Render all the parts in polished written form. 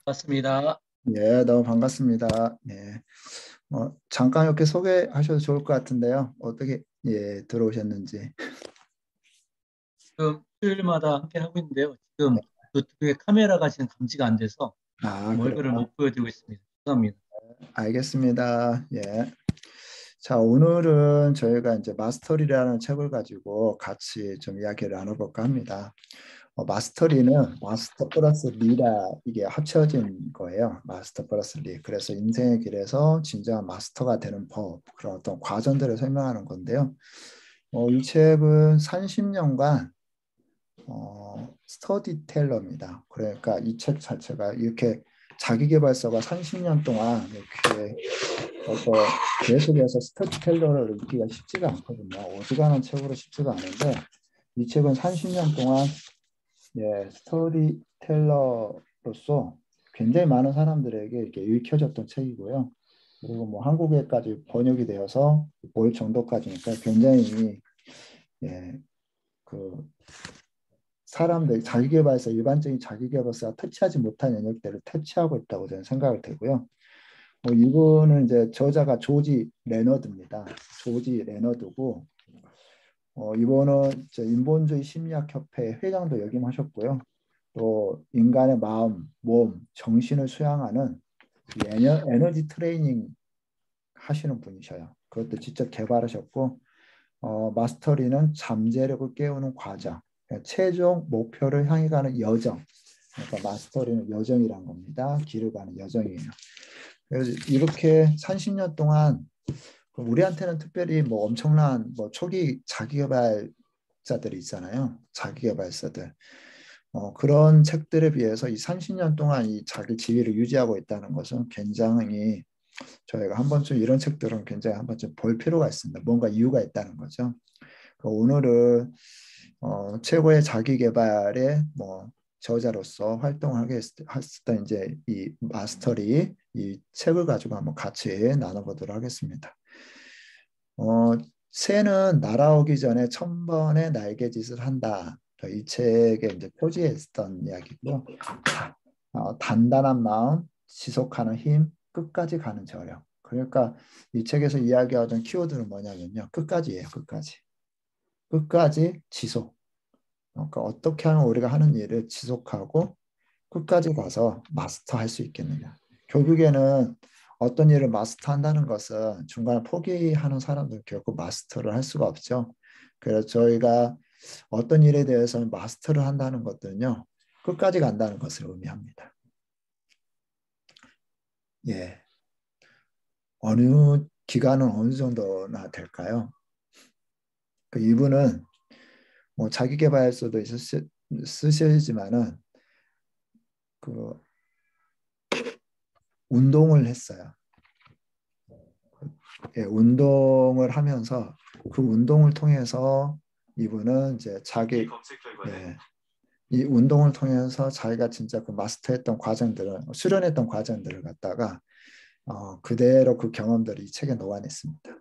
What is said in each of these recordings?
맞습니다. 예, 너무 반갑습니다. 예, 잠깐 이렇게 소개하셔도 좋을 것 같은데요. 어떻게 들어오셨는지. 지금 수요일마다 함께 하고 있는데요. 지금 네. 노트북에 카메라가 지금 감지가 안 돼서 아, 지금 그래요. 얼굴을 못 보여드리고 있습니다. 죄송합니다. 알겠습니다. 예. 자, 오늘은 저희가 이제 마스터리라는 책을 가지고 같이 좀 이야기를 나눠볼까 합니다. 마스터리는 마스터 플러스 리라 이게 합쳐진 거예요. 마스터 플러스 리. 그래서 인생의 길에서 진정한 마스터가 되는 법, 그런 어떤 과정들을 설명하는 건데요. 이 책은 30년간 스터디텔러입니다. 그러니까 이 책 자체가 이렇게 자기계발서가 30년 동안 이렇게 계속해서 스터디텔러를 읽기가 쉽지가 않거든요. 어지간한 책으로 쉽지가 않은데 이 책은 30년 동안 스토리텔러로서 굉장히 많은 사람들에게 이렇게 읽혀졌던 책이고요. 그리고 뭐 한국에까지 번역이 되어서 올 정도까지니까 굉장히 예, 그 사람들 자기계발서 일반적인 자기계발서가 터치하지 못한 영역들을 터치하고 있다고 저는 생각을 되고요. 이거는 이제 저자가 조지 레너드입니다. 조지 레너드고 이번은 인본주의 심리학협회 회장도 역임하셨고요. 또 인간의 마음, 몸, 정신을 수양하는 에너지 트레이닝 하시는 분이셔요. 그것도 직접 개발하셨고 마스터리는 잠재력을 깨우는 과정, 그러니까 최종 목표를 향해 가는 여정. 그러니까 마스터리는 여정이란 겁니다. 길을 가는 여정이에요. 그래서 이렇게 30년 동안 우리한테는 특별히 뭐 엄청난 뭐 초기 자기개발자들이 있잖아요. 자기개발서들. 그런 책들에 비해서 이 30년 동안 이 자기 지위를 유지하고 있다는 것은 굉장히 저희가 한 번쯤 이런 책들은 굉장히 한 번쯤 볼 필요가 있습니다. 뭔가 이유가 있다는 거죠. 오늘은 최고의 자기 개발의 뭐 저자로서 활동하게 했던 이제 이 마스터리 이 책을 가지고 한번 같이 나눠보도록 하겠습니다. 새는 날아오기 전에 1000번의 날개짓을 한다. 이 책에 이제 표지에 있었던 이야기고요. 단단한 마음, 지속하는 힘, 끝까지 가는 저력. 그러니까 이 책에서 이야기하던 키워드는 뭐냐면요. 끝까지예요. 끝까지. 끝까지 지속. 그러니까 어떻게 하면 우리가 하는 일을 지속하고 끝까지 가서 마스터할 수 있겠느냐. 결국에는 어떤 일을 마스터한다는 것은 중간에 포기하는 사람들은 결코 마스터를 할 수가 없죠. 그래서 저희가 어떤 일에 대해서는 마스터를 한다는 것들은요. 끝까지 간다는 것을 의미합니다. 예. 어느 기간은 어느 정도나 될까요? 이분은 뭐 자기계발서도 쓰시지만은 그 운동을 했어요. 예, 운동을 하면서 그 운동을 통해서 이분은 이제 예, 이 운동을 통해서 자기가 진짜 그 마스터했던 과정들을 수련했던 과정들을 갖다가 그대로 그 경험들을 이 책에 녹아냈습니다.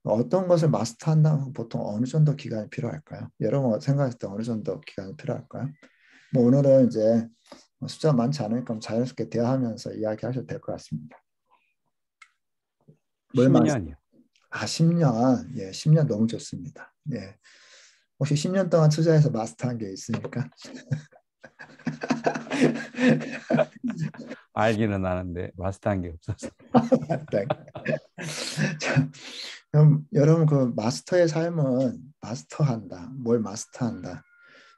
어떤 것을 마스터한다면 보통 어느 정도 기간이 필요할까요? 여러분 생각했을 때 어느 정도 기간이 필요할까요? 뭐 오늘은 이제 숫자 많지 않으니까 자연스럽게 대화하면서 이야기하셔도 될 것 같습니다. 뭘 마스 10년이요. 10년. 예, 10년 너무 좋습니다. 예. 혹시 10년 동안 투자해서 마스터한 게 있습니까? 알기는 아는데 마스터한 게 없어서. 네. 자, 그럼 여러분 그 마스터의 삶은 마스터한다. 뭘 마스터한다.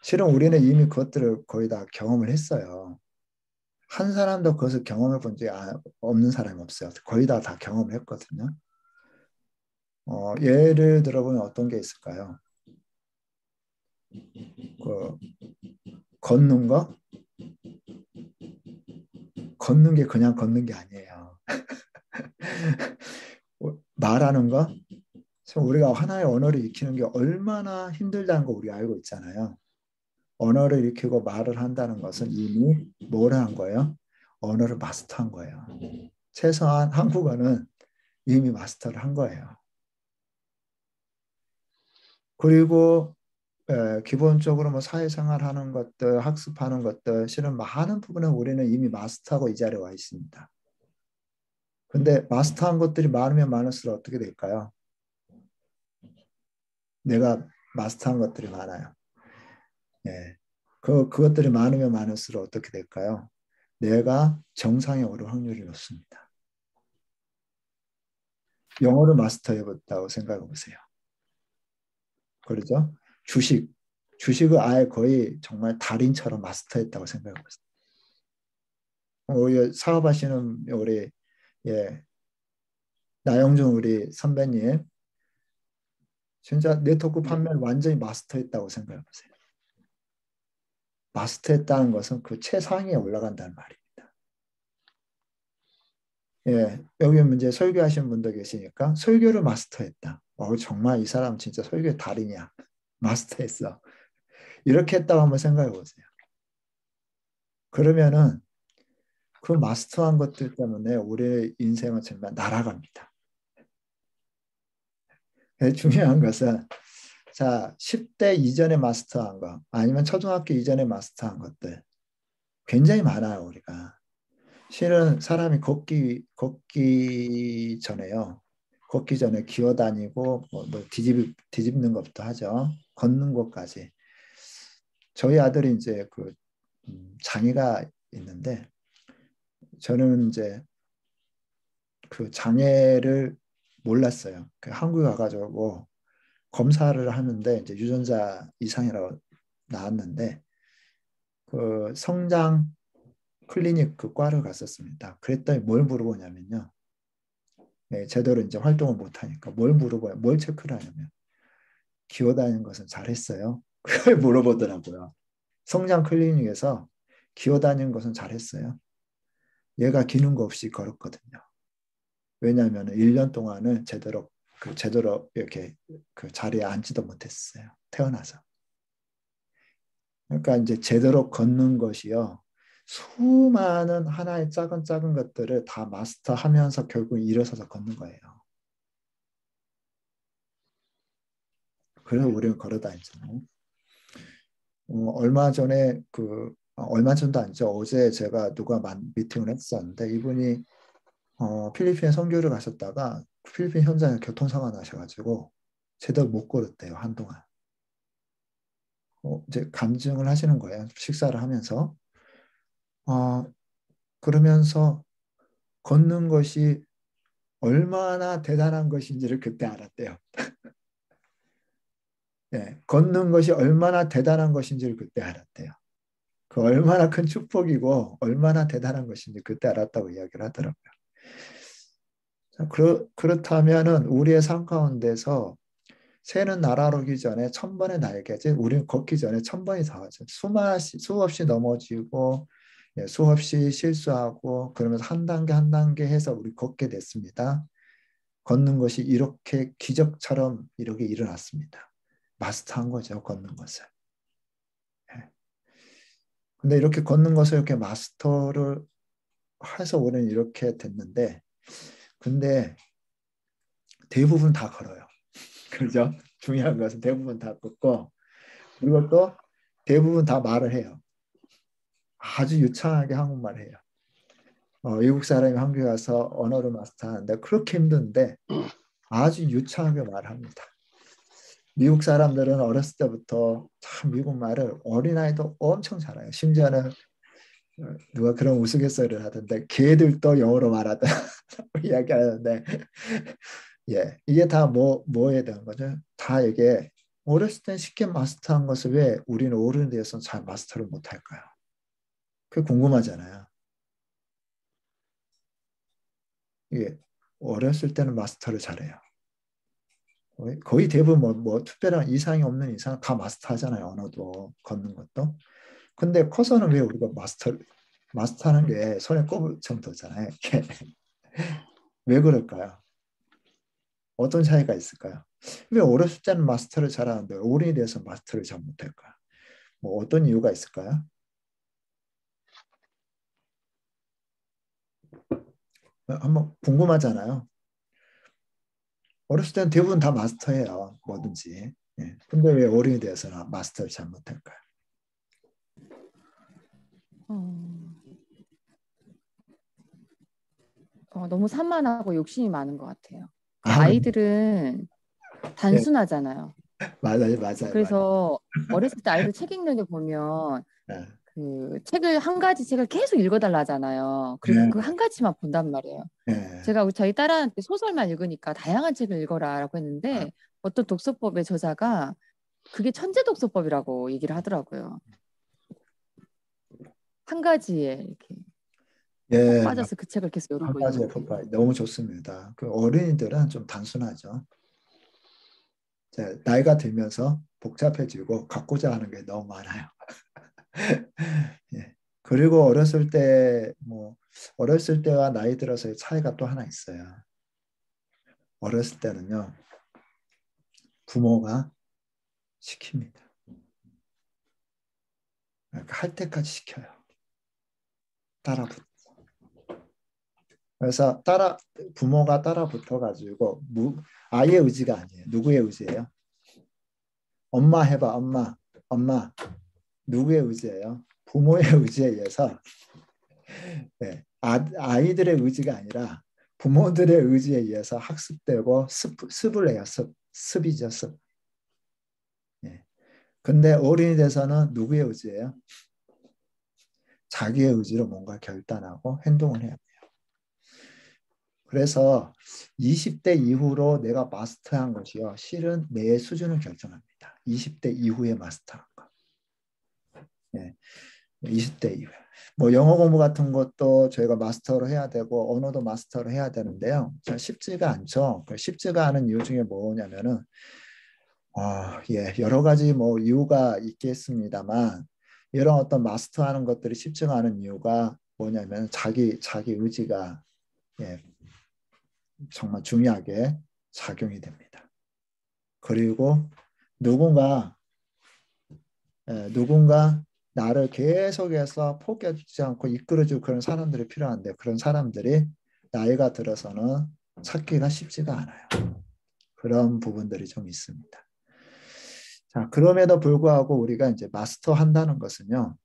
실은 우리는 이미 그것들을 거의 다 경험을 했어요. 한 사람도 그것을 경험해 본 적이 없는 사람이 없어요. 거의 다 경험을 했거든요. 예를 들어보면 어떤 게 있을까요? 그 걷는 거? 걷는 게 그냥 걷는 게 아니에요. 말하는 거? 우리가 하나의 언어를 익히는 게 얼마나 힘들다는 거 우리가 알고 있잖아요. 언어를 익히고 말을 한다는 것은 이미 뭘 한 거예요? 언어를 마스터한 거예요. 최소한 한국어는 이미 마스터를 한 거예요. 그리고 기본적으로 뭐 사회생활 하는 것들, 학습하는 것들, 실은 많은 부분은 우리는 이미 마스터하고 이 자리에 와 있습니다. 근데 마스터한 것들이 많으면 많을수록 어떻게 될까요? 내가 마스터한 것들이 많아요. 예. 그것들이 많으면 많을수록 어떻게 될까요? 내가 정상에 오를 확률이 높습니다. 영어를 마스터해봤다고 생각해 보세요. 그러죠? 주식을 아예 거의 정말 달인처럼 마스터했다고 생각해 보세요. 사업하시는 우리 예, 나영준 우리 선배님 진짜 네트워크 네. 판매를 완전히 마스터했다고 생각해 보세요. 마스터했다는 것은 그 최상위에 올라간다는 말입니다. 예, 여기 문제 설교하시는 분도 계시니까 설교를 마스터했다. 정말 이 사람 진짜 설교의 달인이야. 마스터했어. 이렇게 했다고 한번 생각해 보세요. 그러면은 그 마스터한 것들 때문에 우리의 인생은 정말 날아갑니다. 중요한 것은 자 10대 이전에 마스터한 거 아니면 초등학교 이전에 마스터한 것들 굉장히 많아요. 우리가 실은 사람이 걷기 전에요. 걷기 전에 기어다니고 뭐 뒤집는 것부터 하죠. 걷는 것까지. 저희 아들이 이제 그 장애가 있는데 저는 이제 그 장애를 몰랐어요. 그 한국에 가가지고 검사를 하는데 이제 유전자 이상이라고 나왔는데 그 성장 클리닉 그 과를 갔었습니다. 그랬더니 뭘 물어보냐면요. 네, 제대로 이제 활동을 못 하니까 뭘 물어봐요? 뭘 체크를 하냐면 기어다니는 것은 잘했어요. 그걸 물어보더라고요. 성장 클리닉에서 기어다니는 것은 잘했어요. 얘가 기는 거 없이 걸었거든요. 왜냐하면 1년 동안은 제대로 이렇게 그 자리에 앉지도 못했어요. 태어나서. 그러니까 이제 제대로 걷는 것이요. 수많은 하나의 작은 작은 것들을 다 마스터하면서 결국 일어서서 걷는 거예요. 그래서 우리는 걸어 다니잖아요. 얼마 전도 아니죠. 어제 제가 누가 미팅을 했었는데 이분이 필리핀에 선교를 가셨다가 필리핀 현장에 교통사고 나셔가지고 제대로 못 걸었대요. 한동안. 이제 간증을 하시는 거예요. 식사를 하면서. 그러면서 걷는 것이 얼마나 대단한 것인지를 그때 알았대요. 네, 걷는 것이 얼마나 대단한 것인지를 그때 알았대요. 그 얼마나 큰 축복이고 얼마나 대단한 것인지 그때 알았다고 이야기를 하더라고요. 그렇다면은 우리의 삶 가운데서 새는 날아오기 전에 1000번의 날개지 우리는 걷기 전에 1000번이 닿아죠. 수없이 넘어지고 예, 수없이 실수하고 그러면서 한 단계 한 단계 해서 우리 걷게 됐습니다. 걷는 것이 이렇게 기적처럼 이렇게 일어났습니다. 마스터한 거죠. 걷는 것을. 예. 근데 이렇게 걷는 것을 이렇게 마스터를 해서 우리는 이렇게 됐는데 근데 대부분 다 걸어요. 그렇죠? 중요한 것은 대부분 다 걷고 그리고 또 대부분 다 말을 해요. 아주 유창하게 한국말 해요. 외국 사람이 한국에 와서 언어를 마스터하는데 그렇게 힘든데 아주 유창하게 말합니다. 미국 사람들은 어렸을 때부터 참 미국 말을 어린아이도 엄청 잘해요. 심지어는 누가 그런 우스갯소리를 하던데 개들도 영어로 말하다 이야기하는데 예 이게 다 뭐에 대한 거죠? 다 이게 어렸을 때 쉽게 마스터한 것을 왜 우리는 어른에 대해서는 잘 마스터를 못할까요? 그게 궁금하잖아요. 이게 어렸을 때는 마스터를 잘해요. 거의 대부분 뭐 특별한 이상이 없는 이상 다 마스터하잖아요. 언어도 걷는 것도. 근데 커서는 왜 우리가 마스터하는 게 손에 꼽을 정도잖아요. 왜 그럴까요? 어떤 차이가 있을까요? 왜 어렸을 때는 마스터를 잘하는데 어른이 돼서 마스터를 잘 못할까요? 뭐 어떤 이유가 있을까요? 한번 궁금하잖아요. 어렸을 때는 대부분 다 마스터해요. 뭐든지. 예. 근데 왜 어른이 돼서는 마스터를 잘 못할까요? 너무 산만하고 욕심이 많은 것 같아요. 그 아, 아이들은 예, 단순하잖아요. 맞아요. 그래서 어렸을 때 아이들 책 읽는 게 보면 예, 그 책을 한 가지 책을 계속 읽어달라잖아요. 그리고 그 한 가지만 본단 말이에요. 예, 제가 저희 딸한테 소설만 읽으니까 다양한 책을 읽어라라고 아, 했는데 어떤 독서법의 저자가 그게 천재 독서법이라고 얘기를 하더라고요. 한 가지에 이렇게 푹 예, 빠져서 그 책을 계속 한 열고 가지의 읽는 게. 너무 좋습니다. 그 어린이들은 좀 단순하죠. 나이가 들면서 복잡해지고 갖고자 하는 게 너무 많아요. 예. 그리고 어렸을 때와 나이 들어서의 차이가 또 하나 있어요. 어렸을 때는요, 부모가 시킵니다. 그러니까 할 때까지 시켜요. 따라붙어. 그래서 부모가 따라붙어가지고 아이의 의지가 아니에요. 누구의 의지예요? 엄마 해봐, 엄마. 엄마. 누구의 의지예요? 부모의 의지에 의해서 네, 아이들의 의지가 아니라 부모들의 의지에 의해서 학습되고 습을 해요. 습이죠, 습. 예. 근데 어른이 돼서는 누구의 의지예요? 자기의 의지로 뭔가 결단하고 행동을 해야 돼요. 그래서 20대 이후로 내가 마스터한 것이요. 실은 내 수준을 결정합니다. 20대 이후에 마스터한 거. 예. 20대 이후에. 뭐 영어 공부 같은 것도 저희가 마스터로 해야 되고 언어도 마스터로 해야 되는데요. 잘 쉽지가 않죠. 쉽지가 않은 이유 중에 뭐냐면은 여러 가지 뭐 이유가 있겠습니다만 이런 어떤 마스터하는 것들이 쉽지가 않은 이유가 뭐냐면 자기 의지가 정말 중요하게 작용이 됩니다. 그리고 누군가 나를 계속해서 포기하지 않고 이끌어줄 그런 사람들이 필요한데 그런 사람들이 나이가 들어서는 찾기가 쉽지가 않아요. 그런 부분들이 좀 있습니다. 자, 그럼에도 불구하고 우리가 이제 마스터한다는 것은요.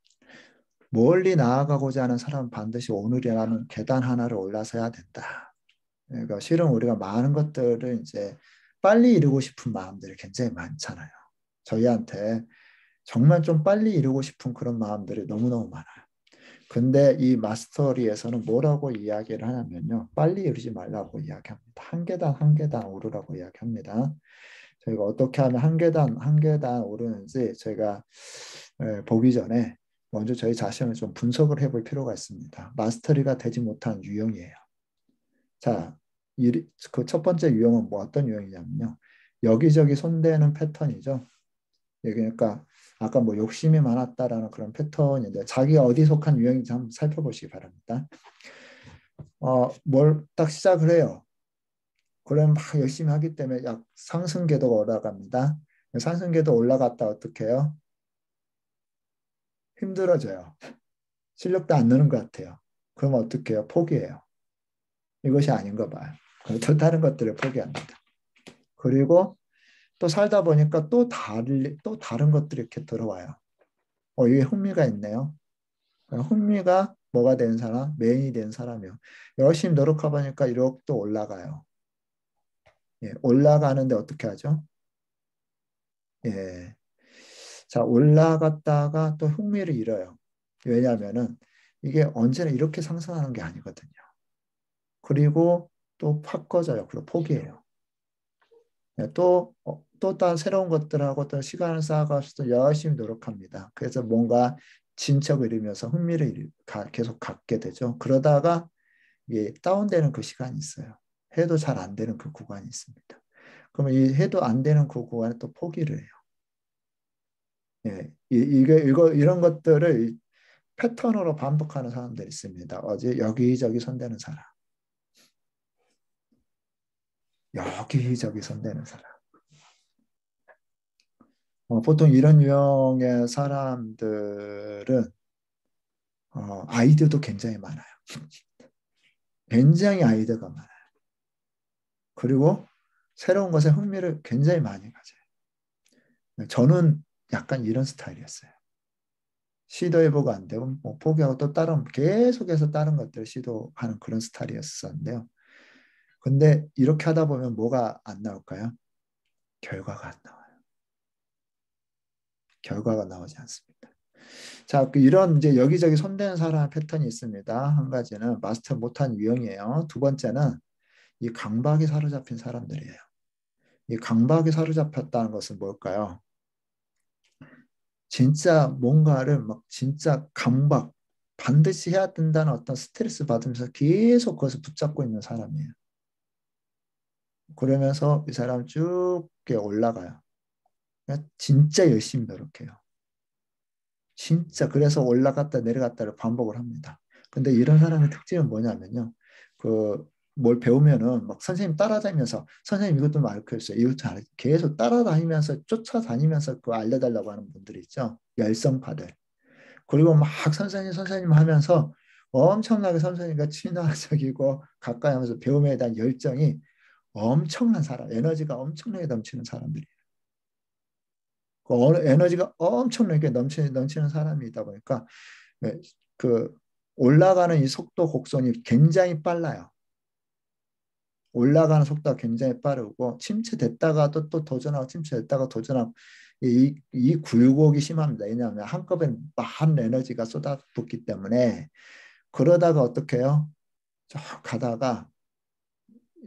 멀리 나아가고자 하는 사람은 반드시 오늘이라는 계단 하나를 올라서야 된다. 그러니까 실은 우리가 많은 것들을 이제 빨리 이루고 싶은 마음들이 굉장히 많잖아요. 저희한테 정말 좀 빨리 이루고 싶은 그런 마음들이 너무너무 많아요. 근데 이 마스터리에서는 뭐라고 이야기를 하냐면요. 빨리 이루지 말라고 이야기합니다. 한 계단 오르라고 이야기합니다. 저희가 어떻게 하면 한 계단 오르는지 저희가 보기 전에 먼저 저희 자신을 좀 분석을 해볼 필요가 있습니다. 마스터리가 되지 못한 유형이에요. 자, 그 첫 번째 유형은 어떤 유형이냐면요. 여기저기 손대는 패턴이죠. 그러니까 아까 뭐 욕심이 많았다라는 그런 패턴인데 자기가 어디 속한 유형인지 한번 살펴보시기 바랍니다. 뭘 딱 시작을 해요. 그럼 막 열심히 하기 때문에 상승궤도가 올라갑니다. 상승궤도 올라갔다 어떻게 해요? 힘들어져요. 실력도 안 느는 것 같아요. 그럼 어떻게 해요? 포기해요. 이것이 아닌가 봐요. 또 다른 것들을 포기합니다. 그리고 또 살다 보니까 또 다른 것들이 이렇게 들어와요. 이게 흥미가 있네요. 흥미가 뭐가 된 사람? 메인이 된 사람이요. 열심히 노력하다 보니까 이렇게 또 올라가요. 올라가는데 어떻게 하죠? 자, 올라갔다가 또 흥미를 잃어요. 왜냐하면은 이게 언제나 이렇게 상승하는 게 아니거든요. 그리고 또 팍 꺼져요. 그리고 포기해요. 또 다른 새로운 것들하고 또 시간을 쌓아가면서 열심히 노력합니다. 그래서 뭔가 진척을 이루면서 흥미를 계속 갖게 되죠. 그러다가 다운되는 그 시간이 있어요. 해도 잘 안 되는 그 구간이 있습니다. 그러면 이 해도 안 되는 그 구간에 또 포기를 해요. 이런 것들을 패턴으로 반복하는 사람들이 있습니다. 어제 여기저기 손대는 사람. 여기저기 손대는 사람. 보통 이런 유형의 사람들은 아이디어도 굉장히 많아요. 굉장히 아이디어가 많아요. 그리고 새로운 것에 흥미를 굉장히 많이 가져요. 저는 약간 이런 스타일이었어요. 시도해보고 안 되고 뭐 포기하고 또 계속해서 다른 것들을 시도하는 그런 스타일이었었는데요. 근데 이렇게 하다 보면 뭐가 안 나올까요? 결과가 안 나와요. 결과가 나오지 않습니다. 자, 이런 이제 여기저기 손대는 사람 패턴이 있습니다. 한 가지는 마스터 못한 유형이에요. 두 번째는 이 강박에 사로잡힌 사람들이에요. 이 강박에 사로잡혔다는 것은 뭘까요? 진짜 뭔가를 막 진짜 강박, 반드시 해야 된다는 어떤 스트레스 받으면서 계속 그것을 붙잡고 있는 사람이에요. 그러면서 이 사람 쭉 올라가요. 진짜 열심히 노력해요. 진짜 그래서 올라갔다 내려갔다를 반복을 합니다. 근데 이런 사람의 특징은 뭐냐면요. 뭘 배우면은 막 선생님 따라다니면서 선생님 이것도 알려주세요. 이것도 계속 따라다니면서 쫓아다니면서 그거 알려달라고 하는 분들이 있죠. 열성파들. 그리고 막 선생님 하면서 엄청나게 선생님과 친화적이고 가까이 하면서 배움에 대한 열정이 엄청난 사람, 에너지가 엄청나게 넘치는 사람들이에요. 에너지가 엄청나게 넘치는 사람이다 보니까 그 올라가는 이 속도 곡선이 굉장히 빨라요. 올라가는 속도가 굉장히 빠르고 침체됐다가도 또 도전하고 침체됐다가 도전하고 이 굴곡이 심합니다. 왜냐하면 한꺼번에 많은 에너지가 쏟아붓기 때문에 그러다가 어떻게 해요? 쭉 가다가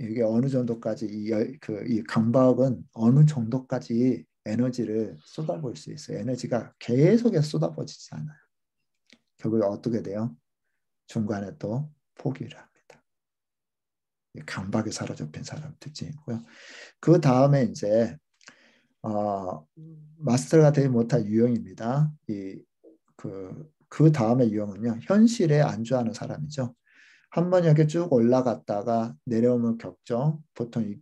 이게 어느 정도까지 이 강박은 어느 정도까지 에너지를 쏟아부을 수 있어요. 에너지가 계속해서 쏟아부어지지 않아요. 결국에 어떻게 돼요? 중간에 또 포기를 합니다. 강박에 사로잡힌 사람 특징이고요. 그 다음에 이제 마스터가 되지 못할 유형입니다. 그 다음에 유형은요. 현실에 안주하는 사람이죠. 한번 이렇게 쭉 올라갔다가 내려오면 겪죠. 보통 이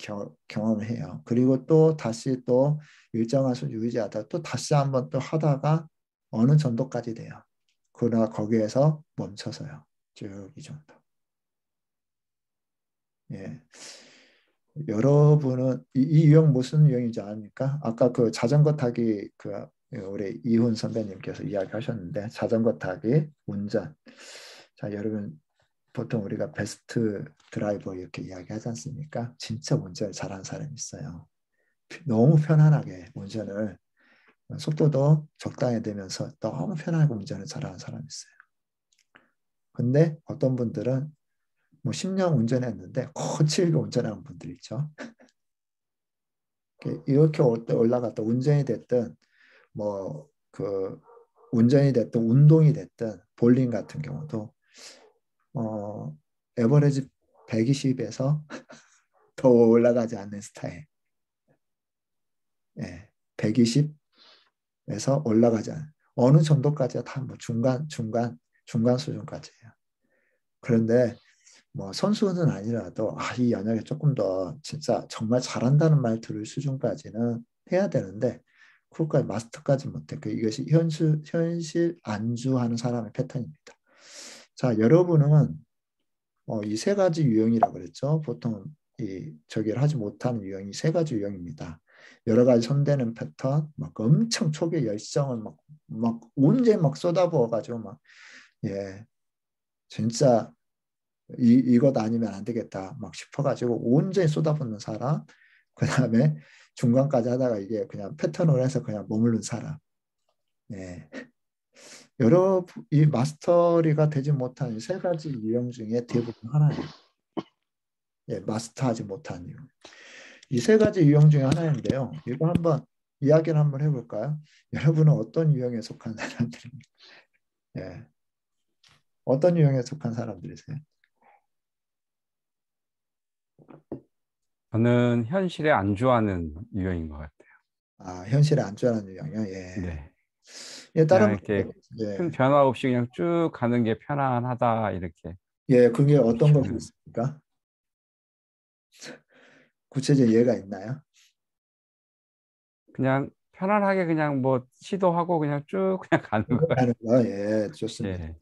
경험을 해요. 그리고 또 다시 또 일정한 수준 유지하다가 또 다시 한번 또 하다가 어느 정도까지 돼요. 그러나 거기에서 멈춰서요. 쭉 이 정도. 예. 여러분은 이 유형 무슨 유형인지 아십니까? 아까 그 자전거 타기 우리 이훈 선배님께서 이야기하셨는데 자전거 타기, 운전. 자, 여러분 보통 우리가 베스트 드라이버 이렇게 이야기하지 않습니까? 진짜 운전을 잘하는 사람이 있어요. 너무 편안하게 운전을 속도도 적당히 되면서 너무 편하게 운전을 잘하는 사람이 있어요. 근데 어떤 분들은 뭐 10년 운전했는데 거칠게 운전하는 분들 있죠. 이렇게 올라갔다 운전이 됐든 뭐 운전이 됐든 운동이 됐든 볼링 같은 경우도 에버리지 120에서 더 올라가지 않는 스타일. 예, 120에서 올라가지 않는 어느 정도까지야 다 뭐 중간 수준까지예요. 그런데 뭐 선수는 아니라도 이 연약에 조금 더 진짜 정말 잘한다는 말 들을 수준까지는 해야 되는데 그것까지 마스터까지 못해. 이것이 현실 안주하는 사람의 패턴입니다. 자, 여러분은 이 세 가지 유형이라고 그랬죠. 보통 저기를 하지 못하는 유형이 세 가지 유형입니다. 여러 가지 손대는 패턴, 막 엄청 초기에 열정을 막 온전히 막 쏟아부어가지고 예, 진짜 이것 아니면 안 되겠다 막 싶어가지고 온전히 쏟아붓는 사람. 그 다음에 중간까지 하다가 이게 그냥 패턴으로 해서 그냥 머무른 사람. 예. 이 마스터리가 되지 못한 이 세 가지 유형 중에 대부분 하나예요. 예, 마스터하지 못한 유형. 이 세 가지 유형 중에 하나인데요. 이거 한번 이야기를 한번 해볼까요? 여러분은 어떤 유형에 속한 사람들입니까? 예. 어떤 유형에 속한 사람들이세요? 저는 현실에 안주하는 유형인 것 같아요. 현실에 안주하는 유형이요. 예. 네. 예, 그냥 다른 이렇게 큰 예. 변화 없이 그냥 쭉 가는 게 편안하다 이렇게. 예, 그게 어떤 것이 저는 있습니까? 구체적인 예가 있나요? 그냥 편안하게 그냥 뭐 시도하고 그냥 쭉 그냥 가는 거 같아요. 하는 거, 예, 좋습니다. 예.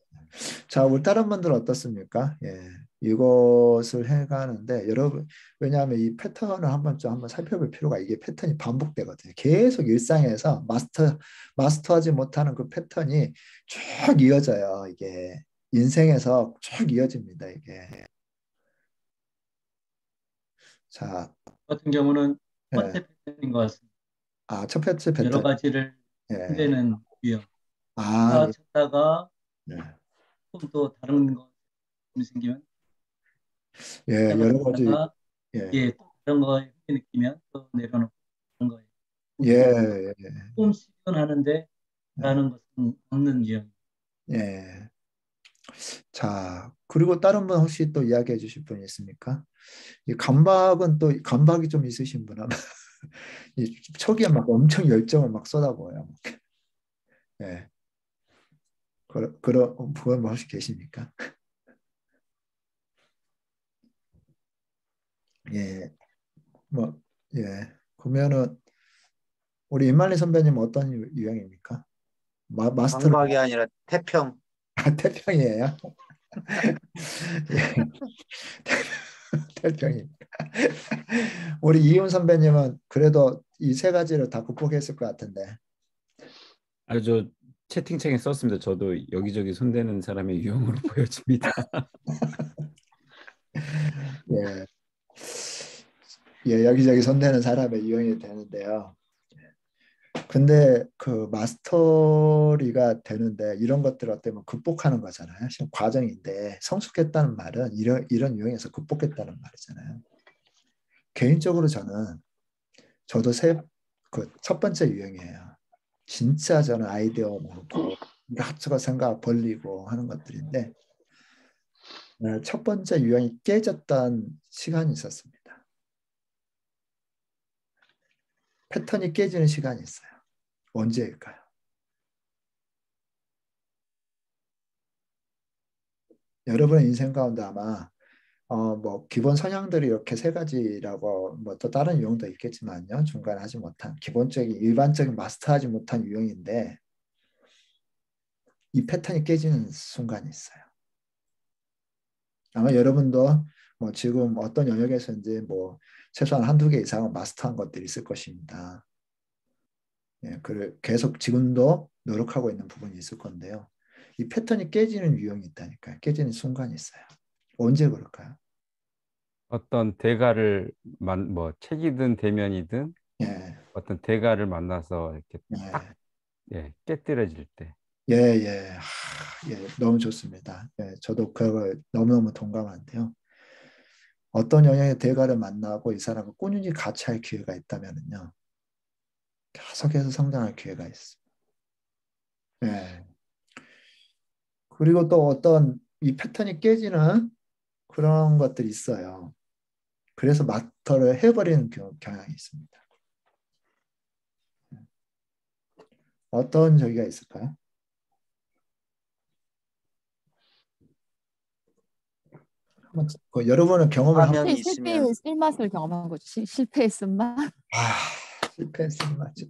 자, 우리 다른 분들은 어떻습니까? 예, 이것을 해가는데 여러분 왜냐하면 이 패턴을 한번 살펴볼 필요가 이게 패턴이 반복되거든요. 계속 일상에서 마스터하지 못하는 그 패턴이 쭉 이어져요. 이게 인생에서 쭉 이어집니다. 이게 자, 같은 경우는 첫 예, 번째 패턴인 것 같습니다. 첫 번째 여러 패턴, 가지를 예, 손대는 유형. 아, 다 쳤다가 예, 조금 또 다른 거 생기면 예, 쳤다가 여러 가지, 쳤다가 예, 예, 또 다른 거에 흥미 느끼면 또 내려놓고 다른 거에 예, 흥미 느끼고 예, 조금씩은 하는데 예. 잘하는 것은 없는 유형. 예. 자, 그리고 다른 분 혹시 또 이야기해 주실 분이 있습니까? 이 감박은 또 감박이 좀 있으신 분은 이 초기에 막 엄청 열정을 막 쏟아부어요. 예. 그런 분은 뭐 혹시 계십니까? 예. 뭐 예. 그러면은 우리 임만리 선배님 어떤 유형입니까? 마스터를 강박이 아니라 태평. 태평이에요. 예. 태평이. 우리 이훈 선배님은 그래도 이 세 가지를 다 극복했을 것 같은데. 저 채팅창에 썼습니다. 저도 여기저기 손대는 사람의 유형으로 보여집니다. 예. 예, 여기저기 손대는 사람의 유형이 되는데요. 근데 그 마스터리가 되는데 이런 것들 어떻게 보면 극복하는 거잖아요. 지금 과정인데 성숙했다는 말은 이런 유형에서 극복했다는 말이잖아요. 개인적으로 저도 그 첫 번째 유형이에요. 진짜 저는 아이디어 많고 이것저것 생각 벌리고 하는 것들인데 첫 번째 유형이 깨졌던 시간이 있었습니다. 패턴이 깨지는 시간이 있어요. 언제일까요? 여러분의 인생 가운데 아마 뭐 기본 성향들이 이렇게 세 가지라고 뭐 또 다른 유형도 있겠지만요. 중간에 하지 못한 기본적인 일반적인 마스터하지 못한 유형인데 이 패턴이 깨지는 순간이 있어요. 아마 여러분도 뭐 지금 어떤 영역에서인지 뭐 최소한 한두 개 이상은 마스터한 것들이 있을 것입니다. 예, 계속 지금도 노력하고 있는 부분이 있을 건데요. 이 패턴이 깨지는 유형이 있다니까요. 깨지는 순간이 있어요. 언제 그럴까요? 어떤 대가를 뭐 책이든 대면이든 예, 어떤 대가를 만나서 이렇게 딱 예. 깨뜨려질 때. 예, 예. 예, 너무 좋습니다. 예, 저도 그걸 너무너무 동감하는데요. 어떤 영역의 대가를 만나고 이 사람을 꾸준히 같이 할 기회가 있다면요. 계속해서 성장할 기회가 있어요. 예. 그리고 또 어떤 이 패턴이 깨지는 그런 것들이 있어요. 그래서 마스터를 해버리는 경향이 있습니다. 어떤 저기가 있을까요? 여러분은 경험을 한번 사명이 있으면 실패의 쓸맛을 경험한 거죠. 실패의 쓴맛. 실패했으면 맞지.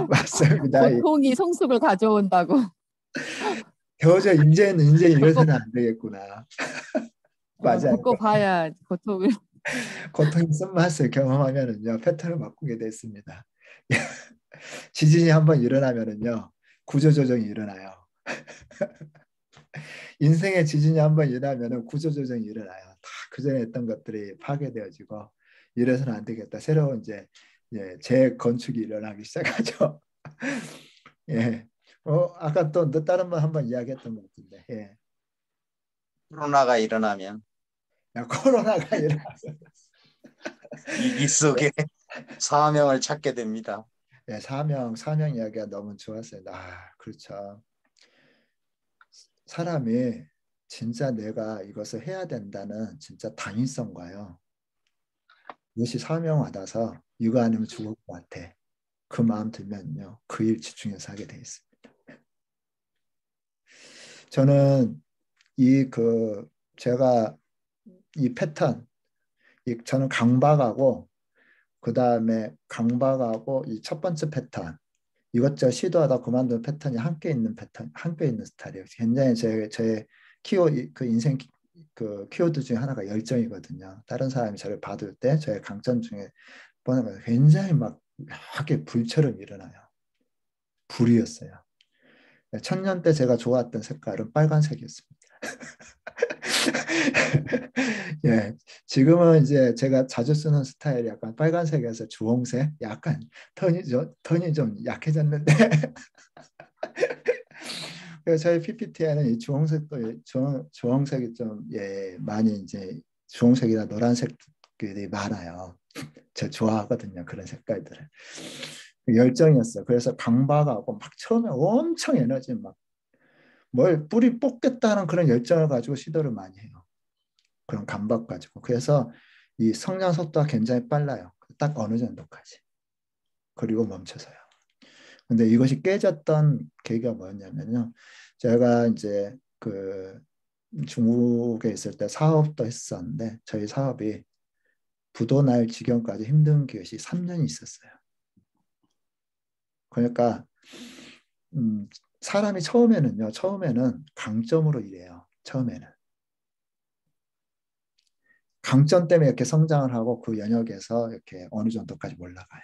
맞습니다. 고통이 성숙을 가져온다고. 도저히 이제는 이래서는 안 되겠구나. 맞아요. 겪어봐야 고통을. 고통의 쓴맛을 경험하면은요 패턴을 바꾸게 됐습니다. 지진이 한번 일어나면은요 구조조정이 일어나요. 인생의 지진이 한번 일어나면은 구조조정이 일어나요. 다 그전에 했던 것들이 파괴되어지고 이래서는 안 되겠다. 새로운 이제 재건축이 일어나기 시작하죠. 예. 아까 또 다른 분 한번 이야기했던 것 같은데. 예. 코로나가 일어나면 야, 코로나가 일어나서 위기 속에 사명을 찾게 됩니다. 예, 사명 이야기가 너무 좋았어요. 그렇죠. 사람이 진짜 내가 이것을 해야 된다는 진짜 당위성과요. 이것이 사명 와닿아서 이거 아니면 죽을 것 같아. 그 마음 들면요. 그 일 집중해서 하게 돼 있습니다. 저는 제가 이 패턴, 저는 강박하고 그 다음에 강박하고 이 첫 번째 패턴 이것저것 시도하다 그만둔 패턴이 함께 있는 패턴, 함께 있는 스타일이에요. 굉장히 제 그 인생 그 키워드 중에 하나가 열정이거든요. 다른 사람이 저를 봐줄 때 저의 강점 중에 보면 굉장히 막 묘하게 불처럼 일어나요. 불이었어요. 천년 때 제가 좋아했던 색깔은 빨간색이었습니다. 예, 지금은 이제 제가 자주 쓰는 스타일이 약간 빨간색에서 주홍색, 약간 턴이 좀 약해졌는데 그래서 저희 PPT에는 이 주홍색도 주홍색이 좀 많이 이제 주홍색이나 노란색들이 많아요. 제가 좋아하거든요, 그런 색깔들을. 열정이었어요. 그래서 강박하고 막 처음에 엄청 에너지 막 뭘 뿌리 뽑겠다는 그런 열정을 가지고 시도를 많이 해요. 그런 감각 가지고. 그래서 이 성장 속도가 굉장히 빨라요. 딱 어느 정도까지. 그리고 멈춰서요. 근데 이것이 깨졌던 계기가 뭐였냐면요. 제가 이제 그 중국에 있을 때 사업도 했었는데 저희 사업이 부도 날 지경까지 힘든 것이 3년이 있었어요. 그러니까 사람이 처음에는 강점으로 일해요. 처음에는. 강점 때문에 이렇게 성장을 하고 그 영역에서 이렇게 어느 정도까지 올라가요.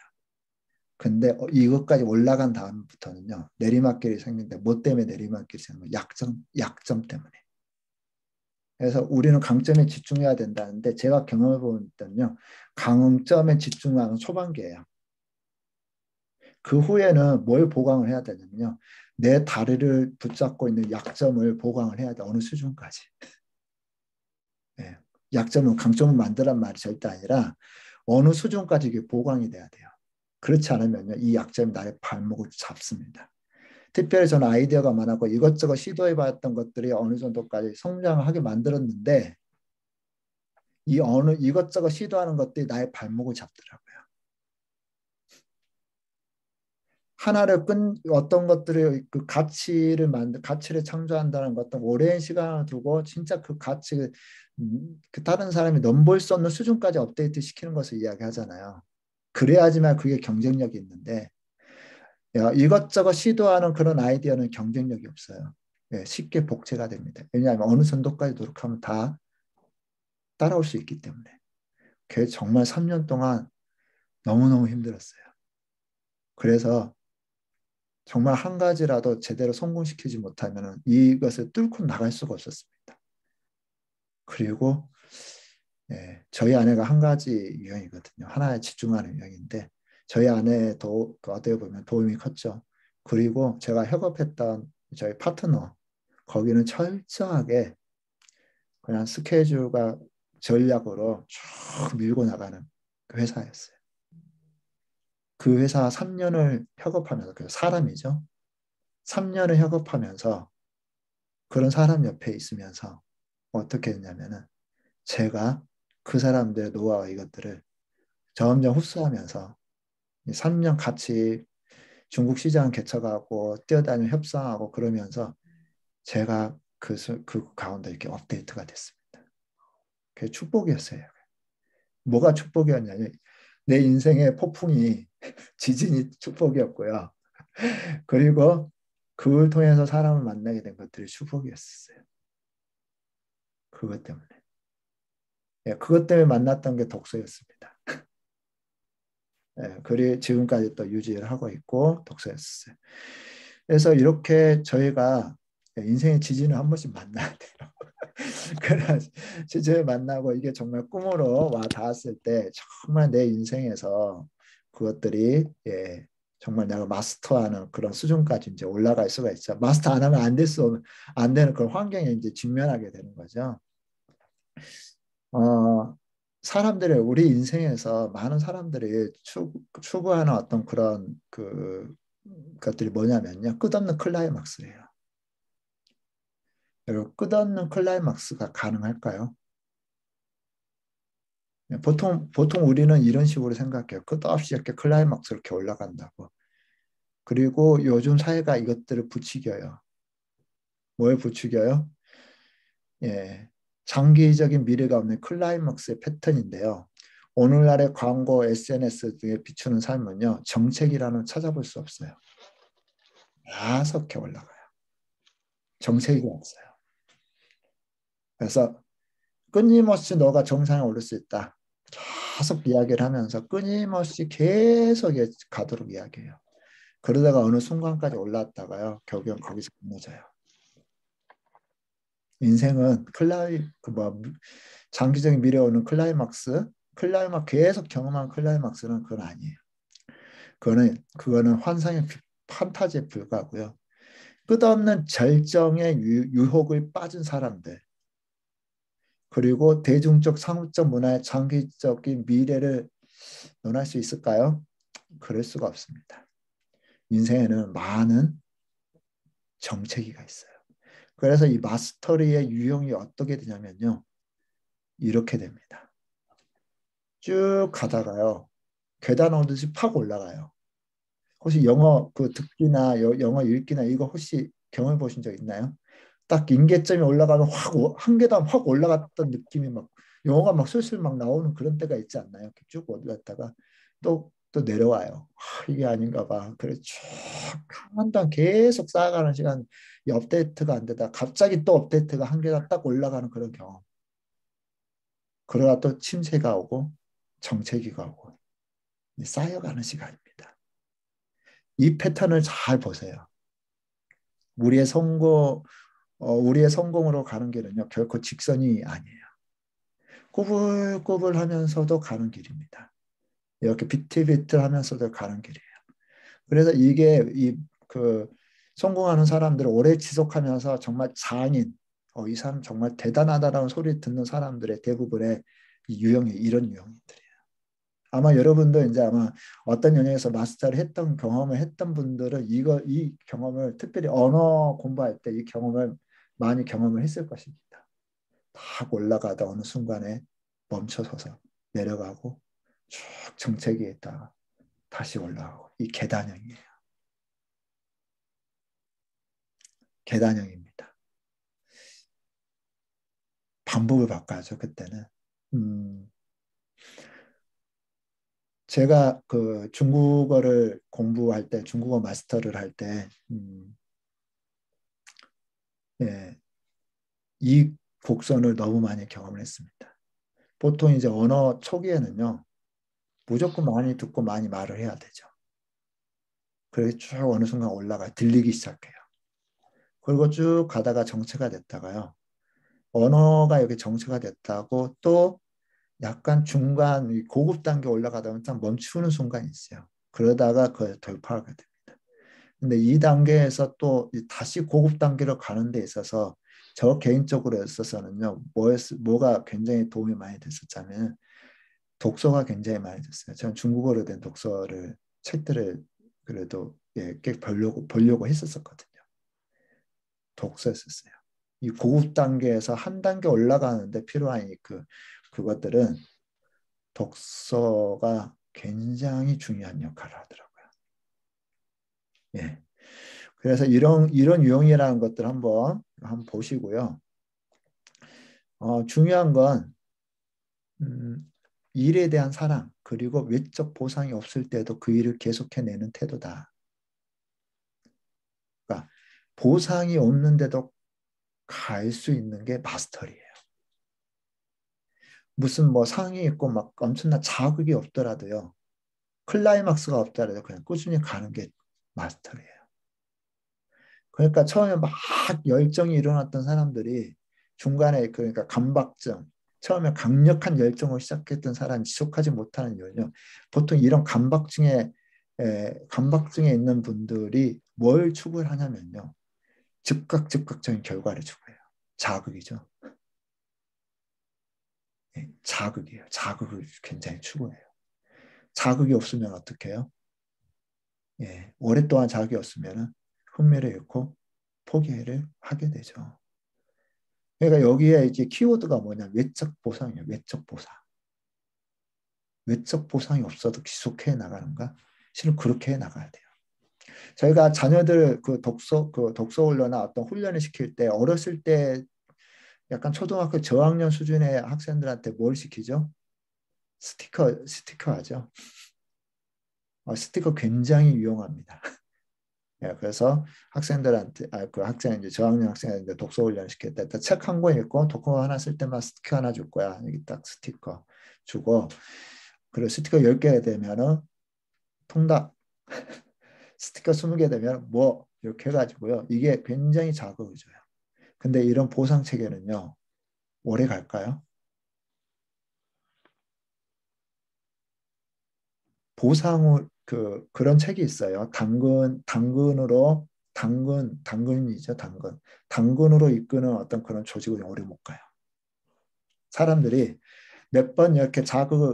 근데 이것까지 올라간 다음부터는요. 내리막길이 생기는데 뭐 때문에 내리막길이 생기는 거예요? 약점 때문에. 그래서 우리는 강점에 집중해야 된다는데 제가 경험해 보면요. 강점에 집중하는 초반기예요. 그 후에는 뭘 보강을 해야 되냐면요. 내 다리를 붙잡고 있는 약점을 보강을 해야 돼. 어느 수준까지. 네. 약점은 강점을 만들란 말이 절대 아니라 어느 수준까지 이게 보강이 돼야 돼요. 그렇지 않으면요. 이 약점이 나의 발목을 잡습니다. 특별히 저는 아이디어가 많았고 이것저것 시도해봤던 것들이 어느 정도까지 성장하게 만들었는데 이것저것 시도하는 것들이 나의 발목을 잡더라고요. 어떤 것들이 그 가치를 창조한다는 것도 오랜 시간을 두고 진짜 그 가치 그 다른 사람이 넘볼 수 없는 수준까지 업데이트 시키는 것을 이야기하잖아요. 그래야지만 그게 경쟁력이 있는데 이것저것 시도하는 그런 아이디어는 경쟁력이 없어요. 쉽게 복제가 됩니다. 왜냐하면 어느 정도까지 노력하면 다 따라올 수 있기 때문에. 그게 정말 3년 동안 너무너무 힘들었어요. 그래서 정말 한 가지라도 제대로 성공시키지 못하면 이것을 뚫고 나갈 수가 없었습니다. 그리고 저희 아내가 한 가지 유형이거든요. 하나에 집중하는 유형인데 저희 아내도 어떻게 보면 도움이 컸죠. 그리고 제가 협업했던 저희 파트너 거기는 철저하게 그냥 스케줄과 전략으로 쭉 밀고 나가는 그 회사였어요. 그 회사 3년을 협업하면서 그 사람이죠. 3년을 협업하면서 그런 사람 옆에 있으면서 어떻게 했냐면은 제가 그 사람들의 노하우 이것들을 점점 흡수하면서 3년 같이 중국 시장 개척하고 뛰어다니며 협상하고 그러면서 제가 그 가운데 이렇게 업데이트가 됐습니다. 그게 축복이었어요. 뭐가 축복이었냐면 내 인생의 폭풍이 지진이 축복이었고요. 그리고 그걸 통해서 사람을 만나게 된 것들이 축복이었어요. 그것 때문에. 그것 때문에 만났던 게 독서였습니다. 그리고 지금까지 또 유지를 하고 있고 독서였어요. 그래서 이렇게 저희가 인생의 지진을 한 번씩 만나야 돼요. 그런 지진을 만나고 이게 정말 꿈으로 와 닿았을 때 정말 내 인생에서 그것들이 정말 내가 마스터하는 그런 수준까지 이제 올라갈 수가 있죠. 마스터 안 하면 안 되는 그런 환경에 이제 직면하게 되는 거죠. 우리 인생에서 많은 사람들이 추구하는 어떤 그런 것들이 뭐냐면요. 끝없는 클라이막스예요. 여러분, 끝없는 클라이막스가 가능할까요? 보통 우리는 이런 식으로 생각해요. 끝없이 이렇게 클라이막스 이렇게 올라간다고. 그리고 요즘 사회가 이것들을 부추겨요. 뭘 부추겨요? 장기적인 미래가 없는 클라이막스의 패턴인데요. 오늘날의 광고, SNS 등에 비추는 삶은요. 정책이라는 찾아볼 수 없어요. 계속 올라가요. 정체기가 없어요. 그래서 끊임없이 너가 정상에 오를 수 있다. 계속 이야기를 하면서 끊임없이 계속 가도록 이야기해요. 그러다가 어느 순간까지 올라왔다가요. 결국은 거기서 무너져요. 인생은 장기적인 미래에 오는 클라이막스 계속 경험한 클라이막스는 그건 아니에요. 그거는 환상의 판타지에 불과하고요. 끝없는 절정의 유혹을 빠진 사람들, 그리고 대중적 상업적 문화의 장기적인 미래를 논할 수 있을까요? 그럴 수가 없습니다. 인생에는 많은 정체기가 있어요. 그래서 이 마스터리의 유형이 어떻게 되냐면요. 이렇게 됩니다. 쭉 가다가요. 계단 오듯이 팍 올라가요. 혹시 영어 듣기나 영어 읽기나 이거 혹시 경험해 보신 적 있나요? 딱 임계점이 올라가면 한 계단 확 올라갔던 느낌이 막 영어가 막 술술 막 나오는 그런 때가 있지 않나요? 쭉 올랐다가 또 내려와요. 이게 아닌가 봐. 그래 쭉한 단 계속 쌓아가는 시간, 이 업데이트가 안 되다 갑자기 또 업데이트가 한 계단 딱 올라가는 그런 경험. 그러다 또 침체가 오고 정체기가 오고 쌓여가는 시간입니다. 이 패턴을 잘 보세요. 우리의 성공으로 가는 길은요, 결코 직선이 아니에요. 꾸불꾸불하면서도 가는 길입니다. 이렇게 비틀비틀하면서도 가는 길이에요. 그래서 이게 성공하는 사람들을 오래 지속하면서 정말 장인, 이 사람 정말 대단하다라는 소리 듣는 사람들의 대부분의 이런 유형들이에요. 아마 여러분도 이제 아마 어떤 영역에서 마스터를 경험을 했던 분들은 이 경험을 특별히 언어 공부할 때 이 경험을 많이 경험을 했을 것입니다. 딱 올라가다 어느 순간에 멈춰서서 내려가고 쭉 정체기에 있다가 다시 올라가고 이 계단형이에요. 계단형입니다. 방법을 바꿔야죠. 그때는. 제가 중국어를 공부할 때, 중국어 마스터를 할 때, 예, 이 곡선을 너무 많이 경험을 했습니다. 보통 이제 언어 초기에는요, 무조건 많이 듣고 많이 말을 해야 되죠. 그래서 쭉 어느 순간 들리기 시작해요. 그리고 쭉 가다가 정체가 됐다가요, 언어가 여기 정체가 됐다고 또 약간 중간 고급 단계 올라가다 보면 딱 멈추는 순간이 있어요. 그러다가 그걸 돌파하게 됩니다. 근데 이 단계에서 또 다시 고급 단계로 가는 데 있어서 저 개인적으로 있어서는요, 뭐가 굉장히 도움이 많이 됐었냐면 독서가 굉장히 많이 됐어요. 저는 중국어로 된 책들을 그래도 꽤 보려고 했었거든요. 독서했었어요. 이 고급 단계에서 한 단계 올라가는데 필요한 그것들은 독서가 굉장히 중요한 역할을 하더라고요. 예. 그래서 이런 유형이라는 것들 한번 보시고요. 중요한 건 일에 대한 사랑, 그리고 외적 보상이 없을 때도 그 일을 계속해내는 태도다. 그러니까 보상이 없는데도 갈 수 있는 게 마스터리예요. 무슨 상이 있고 막 엄청난 자극이 없더라도요, 클라이막스가 없더라도 그냥 꾸준히 가는 게 마스터리예요. 그러니까 처음에 막 열정이 일어났던 사람들이 중간에 그러니까 감박증, 처음에 강력한 열정을 시작했던 사람이 지속하지 못하는 이유는요. 보통 이런 감박증에 있는 분들이 뭘 추구를 하냐면요. 즉각적인 결과를 추구해요. 자극이죠. 자극이에요. 자극을 굉장히 추구해요. 자극이 없으면 어떻게 해요? 오랫동안 자극이 없으면 흥미를 잃고 포기를 하게 되죠. 그러니까 여기에 이제 키워드가 뭐냐? 외적 보상이에요. 외적 보상. 외적 보상이 없어도 지속해 나가는가? 실은 그렇게 해 나가야 돼요. 저희가 자녀들 독서 훈련이나 어떤 훈련을 시킬 때 어렸을 때 약간 초등학교 저학년 수준의 학생들한테 뭘 시키죠? 스티커 하죠. 스티커 굉장히 유용합니다. 예, 그래서 학생들한테 그 학생 이제 저학년 학생한테 독서 훈련 시킬 때 책 한 권 읽고 독서 하나 쓸 때만 스티커 하나 줄 거야. 여기 딱 스티커 주고 그리고 스티커 10개 되면은 통닭 스티커 20개 되면 뭐 이렇게 해가지고요. 이게 굉장히 자극을 줘요. 근데 이런 보상 체계는요. 오래 갈까요? 보상을 그런 책이 있어요. 당근이죠, 당근. 당근으로 이끄는 어떤 그런 조직은 오래 못 가요. 사람들이 몇 번 이렇게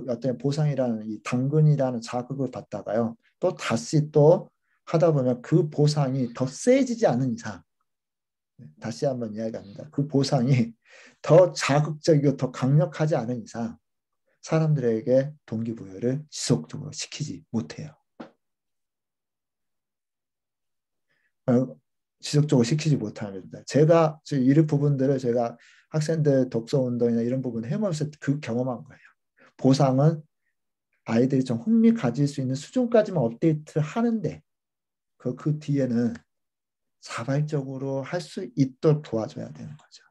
어떤 보상이라는 이 당근이라는 자극을 받다가요. 또 다시 또 하다 보면 그 보상이 더 세지지 않은 이상, 다시 한번 이야기합니다. 그 보상이 더 자극적이고 더 강력하지 않은 이상 사람들에게 동기부여를 지속적으로 시키지 못해요. 지속적으로 시키지 못합니다. 제가 이런 부분들을 제가 학생들 독서 운동이나 이런 부분 해보면서 그 경험한 거예요. 보상은 아이들이 좀 흥미 가질 수 있는 수준까지만 업데이트를 하는데 그 뒤에는 자발적으로 할 수 있도록 도와줘야 되는 거죠.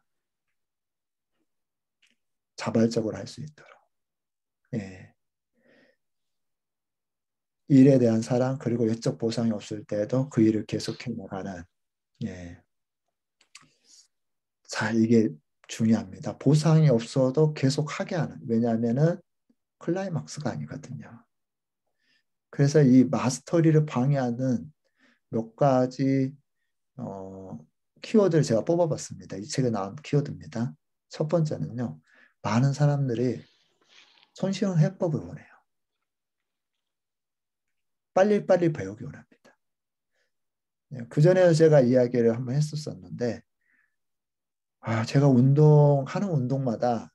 자발적으로 할 수 있도록. 예. 일에 대한 사랑 그리고 외적 보상이 없을 때도 그 일을 계속해 나가는. 예. 자, 이게 중요합니다. 보상이 없어도 계속 하게 하는. 왜냐하면은 클라이막스가 아니거든요. 그래서 이 마스터리를 방해하는 몇 가지 키워드를 제가 뽑아봤습니다. 이 책에 나온 키워드입니다. 첫 번째는요. 많은 사람들이 손쉬운 해법을 원해요. 빨리빨리 배우기 원합니다. 그전에 제가 이야기를 한번 했었었는데 제가 하는 운동마다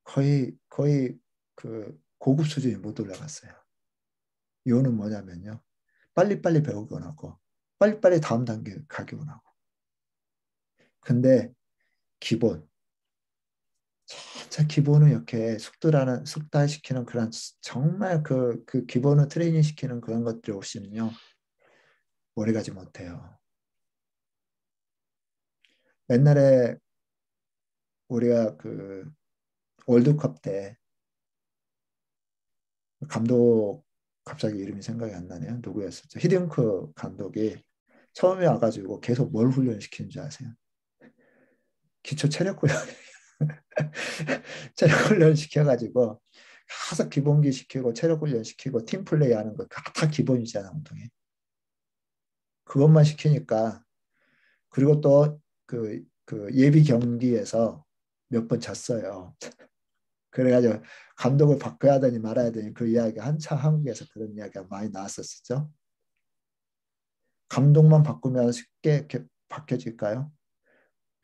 거의 그 고급 수준이 못 올라갔어요. 이유는 뭐냐면요. 빨리빨리 배우기 원하고 빨리빨리 다음 단계 가기 원하고 근데 기본 진짜 기본을 이렇게 숙달시키는 그런 정말 그 기본을 트레이닝 시키는 그런 것들 없이는요 오래 가지 못해요. 옛날에 우리가 그 월드컵 때 감독 갑자기 이름이 생각이 안 나네요. 누구였었죠? 히딩크 감독이 처음에 와가지고 계속 뭘 훈련시키는 줄 아세요? 기초 체력 훈련. 체력 훈련 시켜가지고 계속 기본기 시키고 체력 훈련 시키고 팀 플레이 하는 거 다 기본이잖아 운동에. 그것만 시키니까 그리고 또 그 예비 경기에서 몇 번 졌어요. 그래가지고 감독을 바꿔야 되니 말아야 되니 그 이야기가 한참 한국에서 그런 이야기가 많이 나왔었죠. 감독만 바꾸면 쉽게 이렇게 바뀌어질까요?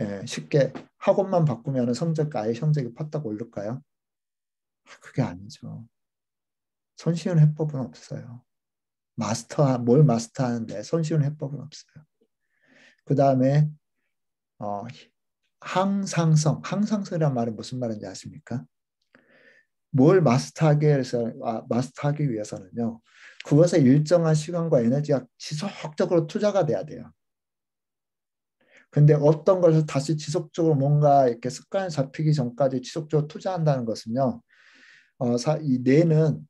예, 쉽게 학원만 바꾸면 아예 성적이 팍딱 오를까요? 그게 아니죠. 손쉬운 해법은 없어요. 뭘 마스터하는데 손쉬운 해법은 없어요. 그 다음에 항상성이란 말은 무슨 말인지 아십니까? 뭘 마스터하기 위해서는요. 그것에 일정한 시간과 에너지가 지속적으로 투자가 돼야 돼요. 근데 어떤 것을 다시 지속적으로 뭔가 이렇게 습관이 잡히기 전까지 지속적으로 투자한다는 것은요. 이 뇌는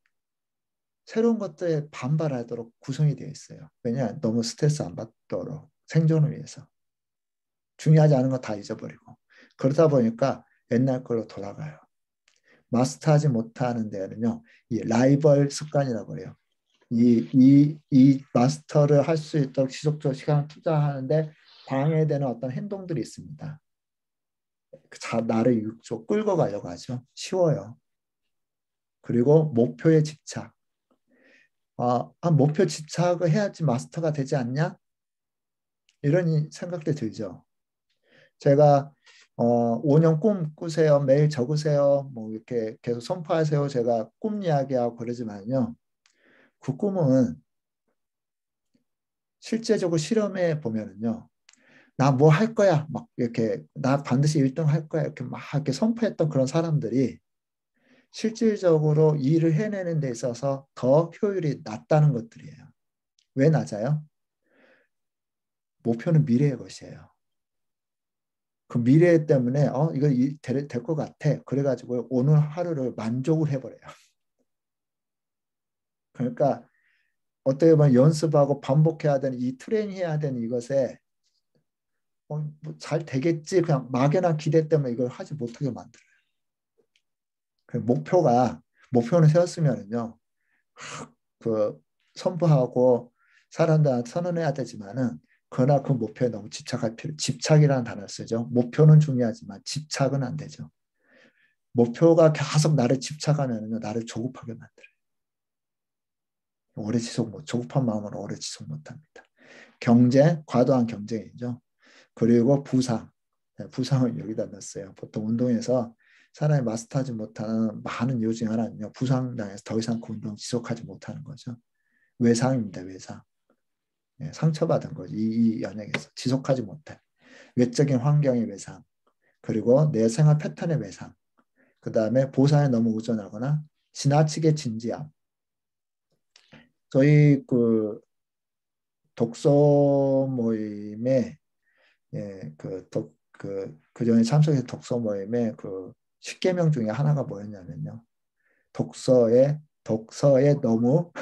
새로운 것들에 반발하도록 구성이 되어 있어요. 왜냐? 너무 스트레스 안 받도록 생존을 위해서. 중요하지 않은 거 다 잊어버리고. 그러다 보니까 옛날 걸로 돌아가요. 마스터하지 못하는 데는요. 이 라이벌 습관이라고 해요. 이 마스터를 할 수 있도록 지속적으로 시간을 투자하는데 방해되는 어떤 행동들이 있습니다. 나를 육조 끌고 가려고 하죠. 쉬워요. 그리고 목표에 집착. 목표 집착을 해야지 마스터가 되지 않냐? 이런 생각도 들죠. 제가 5년 꿈 꾸세요. 매일 적으세요. 뭐 이렇게 계속 선포하세요. 제가 꿈 이야기하고 그러지만요. 그 꿈은 실제적으로 실험해 보면은요. 나 뭐 할 거야. 막 이렇게 나 반드시 1등 할 거야. 이렇게 막 이렇게 선포했던 그런 사람들이 실질적으로 일을 해내는 데 있어서 더 효율이 낮다는 것들이에요. 왜 낮아요? 목표는 미래의 것이에요. 그 미래 때문에 이거 될 것 같아. 그래가지고 오늘 하루를 만족을 해버려요. 그러니까 어떻게 보면 연습하고 반복해야 되는 이 트레이닝 해야 되는 이것에 뭐잘 되겠지 그냥 막연한 기대 때문에 이걸 하지 못하게 만들어요. 그 목표는 세웠으면은요 그 선포하고 사람들한테 선언해야 되지만은 그러나 그 목표에 너무 집착이라는 단어를 쓰죠. 목표는 중요하지만 집착은 안 되죠. 목표가 계속 나를 집착하면은요 나를 조급하게 만들어요. 조급한 마음으로 오래 지속 못합니다. 경쟁, 과도한 경쟁이죠. 그리고 부상을 여기다 넣었어요. 보통 운동에서 사람이 마스터하지 못하는 많은 이유 중에 하나는요. 부상당해서 더 이상 그 운동 지속하지 못하는 거죠. 외상입니다. 외상. 상처받은 거죠. 이 연예에서 지속하지 못해. 외적인 환경의 외상. 그리고 내 생활 패턴의 외상. 그 다음에 보상에 너무 의존하거나 지나치게 진지함. 저희 그 독서 모임에 그 전에 참석해서 독서 모임에 그 10계명 중에 하나가 뭐였냐면요. 독서에 너무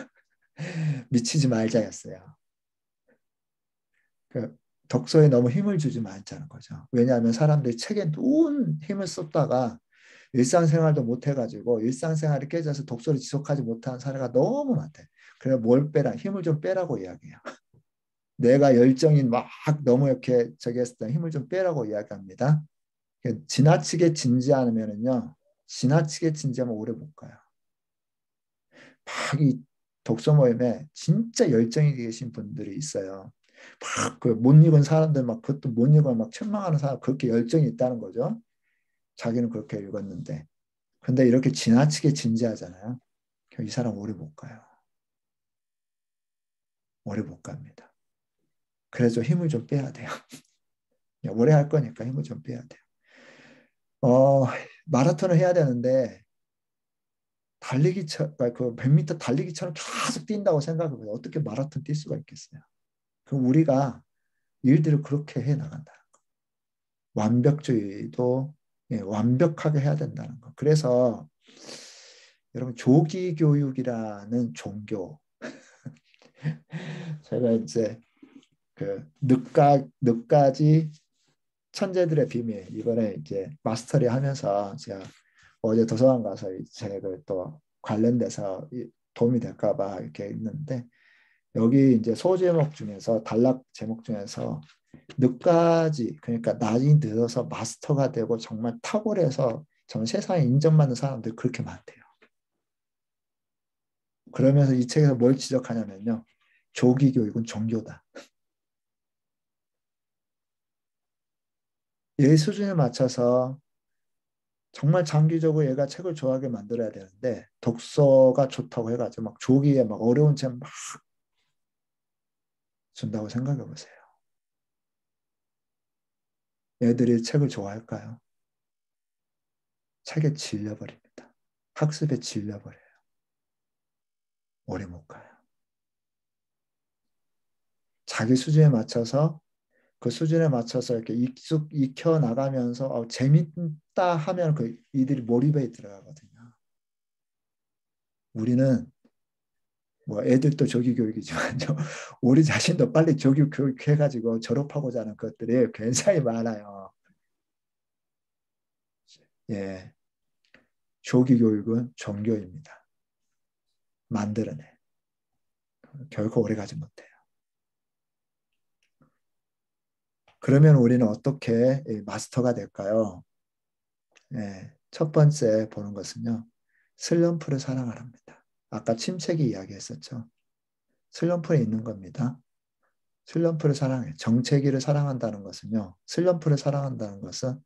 미치지 말자였어요. 그 독서에 너무 힘을 주지 말자는 거죠. 왜냐하면 사람들이 책에 너무 힘을 쏟다가 일상생활도 못해가지고 일상생활이 깨져서 독서를 지속하지 못하는 사례가 너무 많대. 그래서 뭘 빼라, 힘을 좀 빼라고 이야기해요. 내가 열정이 막 너무 이렇게 저기 했을 때 힘을 좀 빼라고 이야기합니다. 지나치게 진지하면은요, 지나치게 진지하면 오래 못 가요. 막 이 독서 모임에 진짜 열정이 계신 분들이 있어요. 막 그 못 읽은 사람들 막 그것도 못 읽어 막 책망하는 사람 그렇게 열정이 있다는 거죠. 자기는 그렇게 읽었는데. 근데 이렇게 지나치게 진지하잖아요. 이 사람 오래 못 가요. 오래 못 갑니다. 그래서 힘을 좀 빼야 돼요. 오래 할 거니까 힘을 좀 빼야 돼요. 마라톤을 해야 되는데 그러니까 그 100m 달리기처럼 계속 뛴다고 생각해보세요. 어떻게 마라톤 뛸 수가 있겠어요? 그럼 우리가 일들을 그렇게 해 나간다는 거. 완벽주의도 완벽하게 해야 된다는 거. 그래서 여러분 조기 교육이라는 종교 제가 이제 그 늦가지 천재들의 비밀 이번에 이제 마스터리 하면서 제가 어제 도서관 가서 제가 또 관련돼서 도움이 될까 봐 이렇게 있는데 여기 이제 소제목 중에서 단락 제목 중에서 늦가지 그러니까 나이 들어서 마스터가 되고 정말 탁월해서 정말 세상에 인정받는 사람들이 그렇게 많대요. 그러면서 이 책에서 뭘 지적하냐면요. 조기 교육은 종교다. 얘 수준에 맞춰서 정말 장기적으로 얘가 책을 좋아하게 만들어야 되는데 독서가 좋다고 해가지고 막 조기에 막 어려운 책 막 준다고 생각해 보세요. 애들이 책을 좋아할까요? 책에 질려버립니다. 학습에 질려버려요. 오래 못 가요. 자기 수준에 맞춰서 그 수준에 맞춰서 이렇게 익혀 나가면서 재밌다 하면 이들이 몰입에 들어가거든요. 우리는 뭐 애들도 조기 교육이지만요. 우리 자신도 빨리 조기 교육해가지고 졸업하고자 하는 것들이 굉장히 많아요. 예, 조기 교육은 종교입니다. 만들어내. 결코 오래가지 못해요. 그러면 우리는 어떻게 마스터가 될까요? 예, 첫 번째 보는 것은요. 슬럼프를 사랑하랍니다. 아까 침체기 이야기했었죠. 슬럼프에 있는 겁니다. 슬럼프를 사랑해. 정체기를 사랑한다는 것은요. 슬럼프를 사랑한다는 것은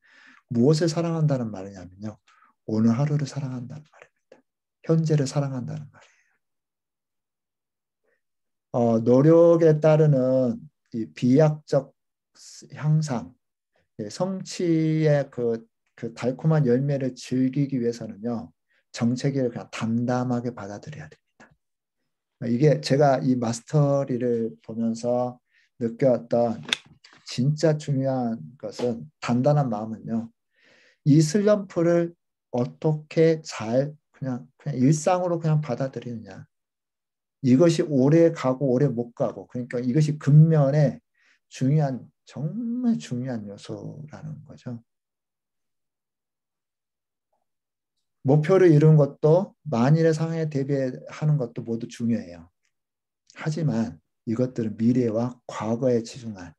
무엇을 사랑한다는 말이냐면요. 오늘 하루를 사랑한다는 말입니다. 현재를 사랑한다는 말이에요. 노력에 따르는 이 비약적 향상, 성취의 그 달콤한 열매를 즐기기 위해서는요. 정체기를 그냥 담담하게 받아들여야 됩니다. 이게 제가 이 마스터리를 보면서 느꼈던 진짜 중요한 것은 단단한 마음은요. 이 슬럼프를 어떻게 잘 그냥 일상으로 그냥 받아들이느냐. 이것이 오래 가고 오래 못 가고 그러니까 이것이 근면에 중요한 정말 중요한 요소라는 거죠. 목표를 이룬 것도 만일의 상황에 대비하는 것도 모두 중요해요. 하지만 이것들은 미래와 과거에 치중한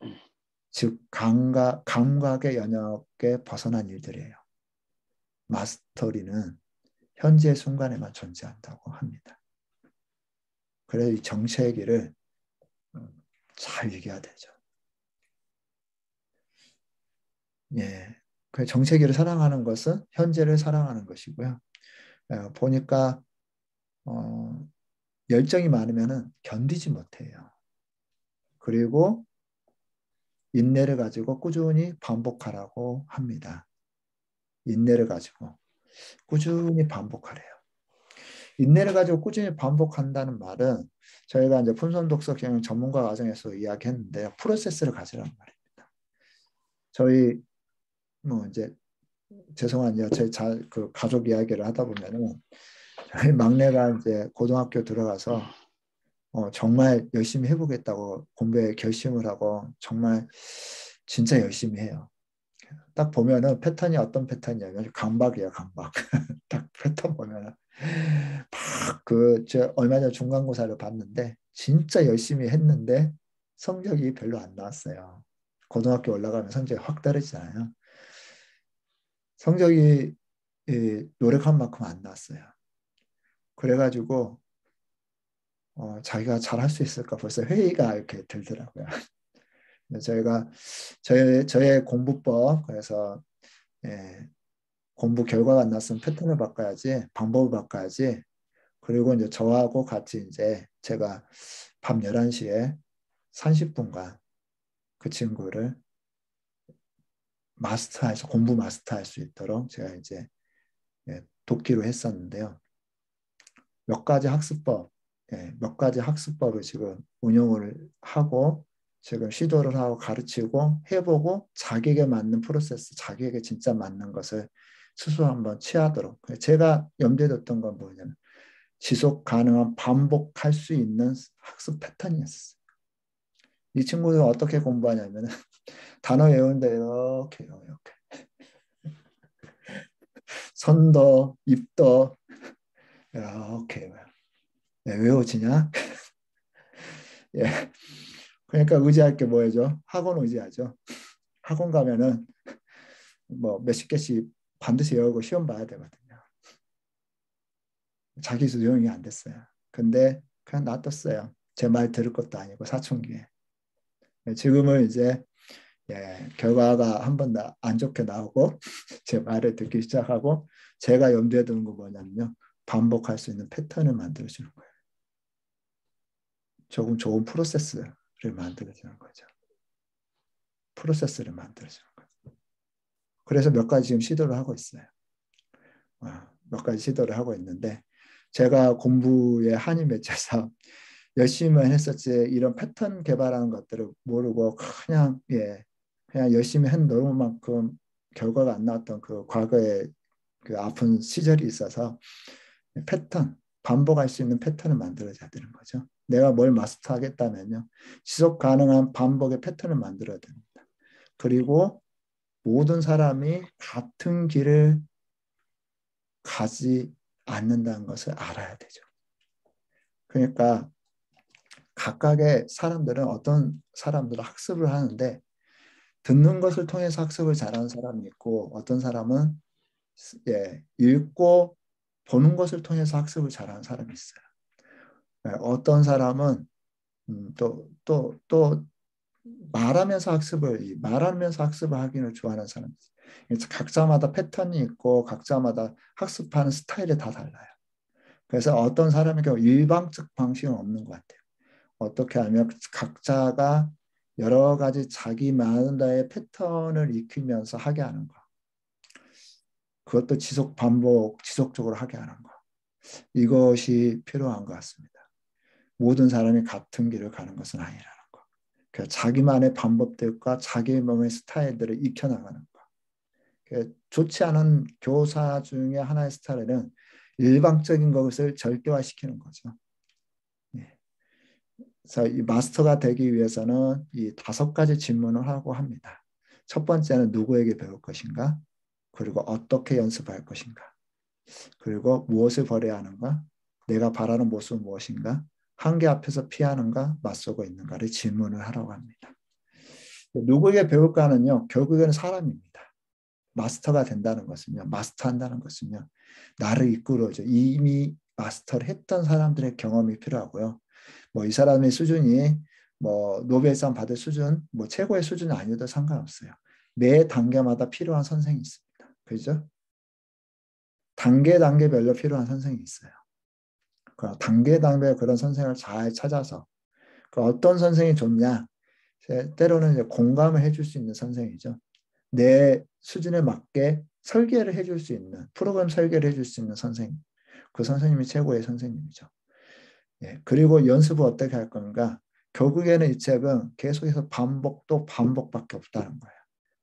즉 감각의 영역에 벗어난 일들이에요. 마스터리는 현재 순간에만 존재한다고 합니다. 그래서 이 정체기를 잘 얘기해야 되죠. 예, 그 정체기를 사랑하는 것은 현재를 사랑하는 것이고요. 보니까 열정이 많으면 견디지 못해요. 그리고 인내를 가지고 꾸준히 반복하라고 합니다. 인내를 가지고 꾸준히 반복하래요. 인내를 가지고 꾸준히 반복한다는 말은 저희가 이제 품성 독서 경영 전문가 과정에서 이야기했는데요. 프로세스를 가지라는 말입니다. 저희 뭐 이제 죄송한데요. 그 가족 이야기를 하다 보면은 저희 막내가 이제 고등학교 들어가서 정말 열심히 해보겠다고 공부에 결심을 하고 정말 진짜 열심히 해요. 딱 보면은 패턴이 어떤 패턴이냐면 강박이에요, 강박. 딱 패턴 보면은 저 얼마 전에 중간고사를 봤는데 진짜 열심히 했는데 성적이 별로 안 나왔어요. 고등학교 올라가면 성적이 확 떨어지잖아요. 성적이 노력한 만큼 안 나왔어요. 그래가지고 자기가 잘할 수 있을까 벌써 회의가 이렇게 들더라고요. 저희가 저의 공부법 그래서 공부 결과가 안 났으면 패턴을 바꿔야지 방법을 바꿔야지. 그리고 이제 저하고 같이 이제 제가 밤 11시에 30분간 그 친구를 공부 마스터할 수 있도록 제가 이제 돕기로 했었는데요. 몇 가지 학습법을 지금 운영을 하고 지금 시도를 하고 가르치고 해보고 자기에게 맞는 프로세스, 자기에게 진짜 맞는 것을 스스로 한번 취하도록. 제가 염두에 뒀던 건 뭐냐면 지속 가능한 반복할 수 있는 학습 패턴이었어요. 이 친구는 어떻게 공부하냐면 단어 외우는데 이렇게 선더, 입더 이렇게 외워지냐? 예. 그러니까 의지할 게 뭐죠? 학원 의지하죠. 학원 가면은 뭐 몇십 개씩 반드시 외우고 시험 봐야 되거든요. 자기 수용이 안 됐어요. 근데 그냥 놔뒀어요. 제 말 들을 것도 아니고 사춘기에. 지금은 이제 결과가 한 번 안 좋게 나오고 제 말을 듣기 시작하고 제가 염두에 두는 거 뭐냐면요. 반복할 수 있는 패턴을 만들어주는 거예요. 조금 좋은 프로세스를 만들어주는 거죠. 프로세스를 만들어주는 거예요. 그래서 몇 가지 지금 시도를 하고 있어요. 몇 가지 시도를 하고 있는데 제가 공부에 한이 맺혀서 열심히만 했었지 이런 패턴 개발하는 것들을 모르고 그냥 열심히 한 너무만큼 결과가 안 나왔던 그 과거의 그 아픈 시절이 있어서 반복할 수 있는 패턴을 만들어야 되는 거죠. 내가 뭘 마스터하겠다면요. 지속 가능한 반복의 패턴을 만들어야 됩니다. 그리고 모든 사람이 같은 길을 가지 않는다는 것을 알아야 되죠. 그러니까 각각의 사람들은 어떤 사람들은 학습을 하는데 듣는 것을 통해서 학습을 잘하는 사람이 있고 어떤 사람은 읽고 보는 것을 통해서 학습을 잘하는 사람이 있어요. 어떤 사람은 또 말하면서 학습을 하기를 좋아하는 사람이 있어요. 각자마다 패턴이 있고 각자마다 학습하는 스타일이 다 달라요. 그래서 어떤 사람의 경우 일방적 방식은 없는 것 같아요. 어떻게 하면 각자가 여러 가지 자기만의 패턴을 익히면서 하게 하는 거. 그것도 지속적으로 하게 하는 거. 이것이 필요한 것 같습니다. 모든 사람이 같은 길을 가는 것은 아니라는 거. 그 자기만의 방법들과 자기 몸의 스타일들을 익혀나가는 거. 그 좋지 않은 교사 중에 하나의 스타일은 일방적인 것을 절대화시키는 거죠. 예. 그래서 이 마스터가 되기 위해서는 이 5가지 질문을 하고 합니다. 첫 번째는 누구에게 배울 것인가? 그리고 어떻게 연습할 것인가? 그리고 무엇을 버려야 하는가? 내가 바라는 모습은 무엇인가? 한계 앞에서 피하는가? 맞서고 있는가를 질문을 하라고 합니다. 누구에게 배울까는요, 결국에는 사람입니다. 마스터가 된다는 것은요, 마스터한다는 것은요, 나를 이끌어줘. 이미 마스터를 했던 사람들의 경험이 필요하고요. 뭐 이 사람의 수준이 뭐 노벨상 받을 수준, 뭐 최고의 수준이 아니어도 상관없어요. 매 단계마다 필요한 선생이 있습니다. 그죠? 단계별로 필요한 선생이 있어요. 그 단계별 그런 선생을 잘 찾아서 그 어떤 선생이 좋냐? 때로는 이제 공감을 해줄 수 있는 선생이죠. 내 수준에 맞게 설계를 해줄 수 있는 프로그램 설계를 해줄 수 있는 선생님. 그 선생님이 최고의 선생님이죠. 예, 그리고 연습을 어떻게 할 건가? 결국에는 이 책은 계속해서 반복 또 반복밖에 없다는 거예요.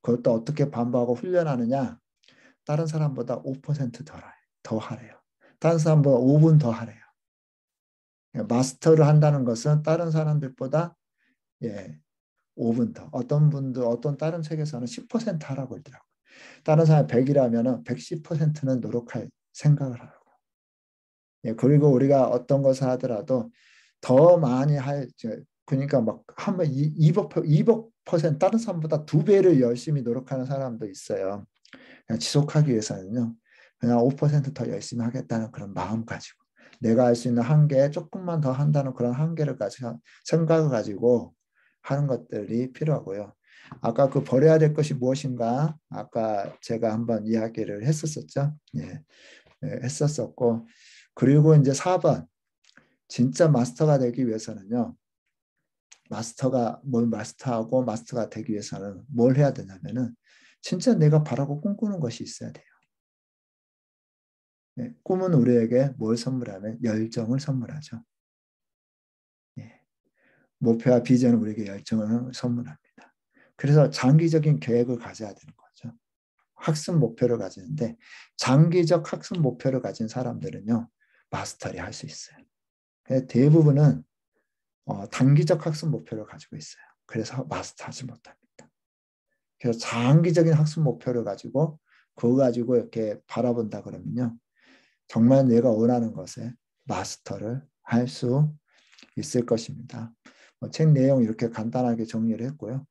그것도 어떻게 반복하고 훈련하느냐? 다른 사람보다 5% 더 하래요. 다른 사람보다 5분 더 하래요. 마스터를 한다는 것은 다른 사람들보다 5분 더. 어떤 분들, 어떤 다른 책에서는 10% 하라고 했더라고요. 다른 사람 100이라면 110%는 노력할 생각을 하라고. 그리고 우리가 어떤 것을 하더라도 더 많이 그러니까 막 한번 200% 다른 사람보다 2배를 열심히 노력하는 사람도 있어요. 그냥 지속하기 위해서는요. 그냥 5%더 열심히 하겠다는 그런 마음 가지고 내가 할 수 있는 한계 조금만 더 한다는 그런 한계를 가지고 생각을 가지고 하는 것들이 필요하고요. 아까 그 버려야 될 것이 무엇인가? 아까 제가 한번 이야기를 했었었죠. 했었었고 그리고 이제 4번 진짜 마스터가 되기 위해서는요. 마스터가 뭘 마스터하고 마스터가 되기 위해서는 뭘 해야 되냐면은 진짜 내가 바라고 꿈꾸는 것이 있어야 돼요. 꿈은 우리에게 뭘 선물하면 열정을 선물하죠. 목표와 비전은 우리에게 열정을 선물합니다. 그래서 장기적인 계획을 가져야 되는 거죠. 학습 목표를 가지는데 장기적 학습 목표를 가진 사람들은요. 마스터리 할 수 있어요. 대부분은 단기적 학습 목표를 가지고 있어요. 그래서 마스터하지 못합니다. 그래서 장기적인 학습 목표를 가지고 그거 가지고 이렇게 바라본다 그러면요. 정말 내가 원하는 것에 마스터를 할 수 있을 것입니다. 책 내용 이렇게 간단하게 정리를 했고요.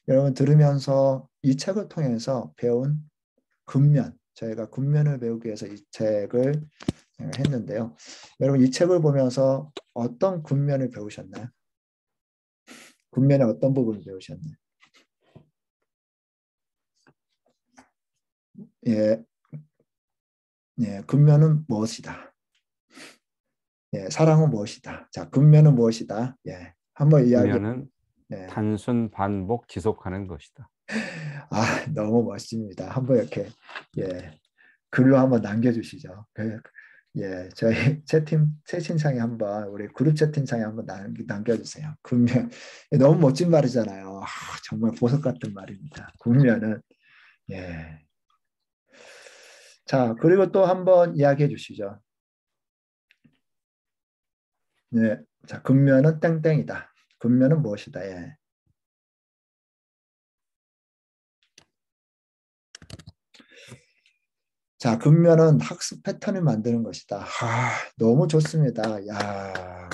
여러분 들으면서 이 책을 통해서 배운 근면, 저희가 근면을 배우기 위해서 이 책을 했는데요. 여러분 이 책을 보면서 어떤 근면을 배우셨나요? 근면의 어떤 부분을 배우셨나요? 근면은 무엇이다? 사랑은 무엇이다? 자, 근면은 무엇이다? 한번 이야기. 근면은 단순 반복 지속하는 것이다. 너무 멋집니다. 한번 이렇게 글로 한번 남겨주시죠. 저희 채팅창에 한번 우리 그룹 채팅창에 한번 남겨주세요. 근면 너무 멋진 말이잖아요. 정말 보석 같은 말입니다. 근면은 자 그리고 또 한번 이야기해 주시죠. 자 근면은 땡땡이다. 근면은 무엇이다. 자, 근면은 학습 패턴을 만드는 것이다. 너무 좋습니다.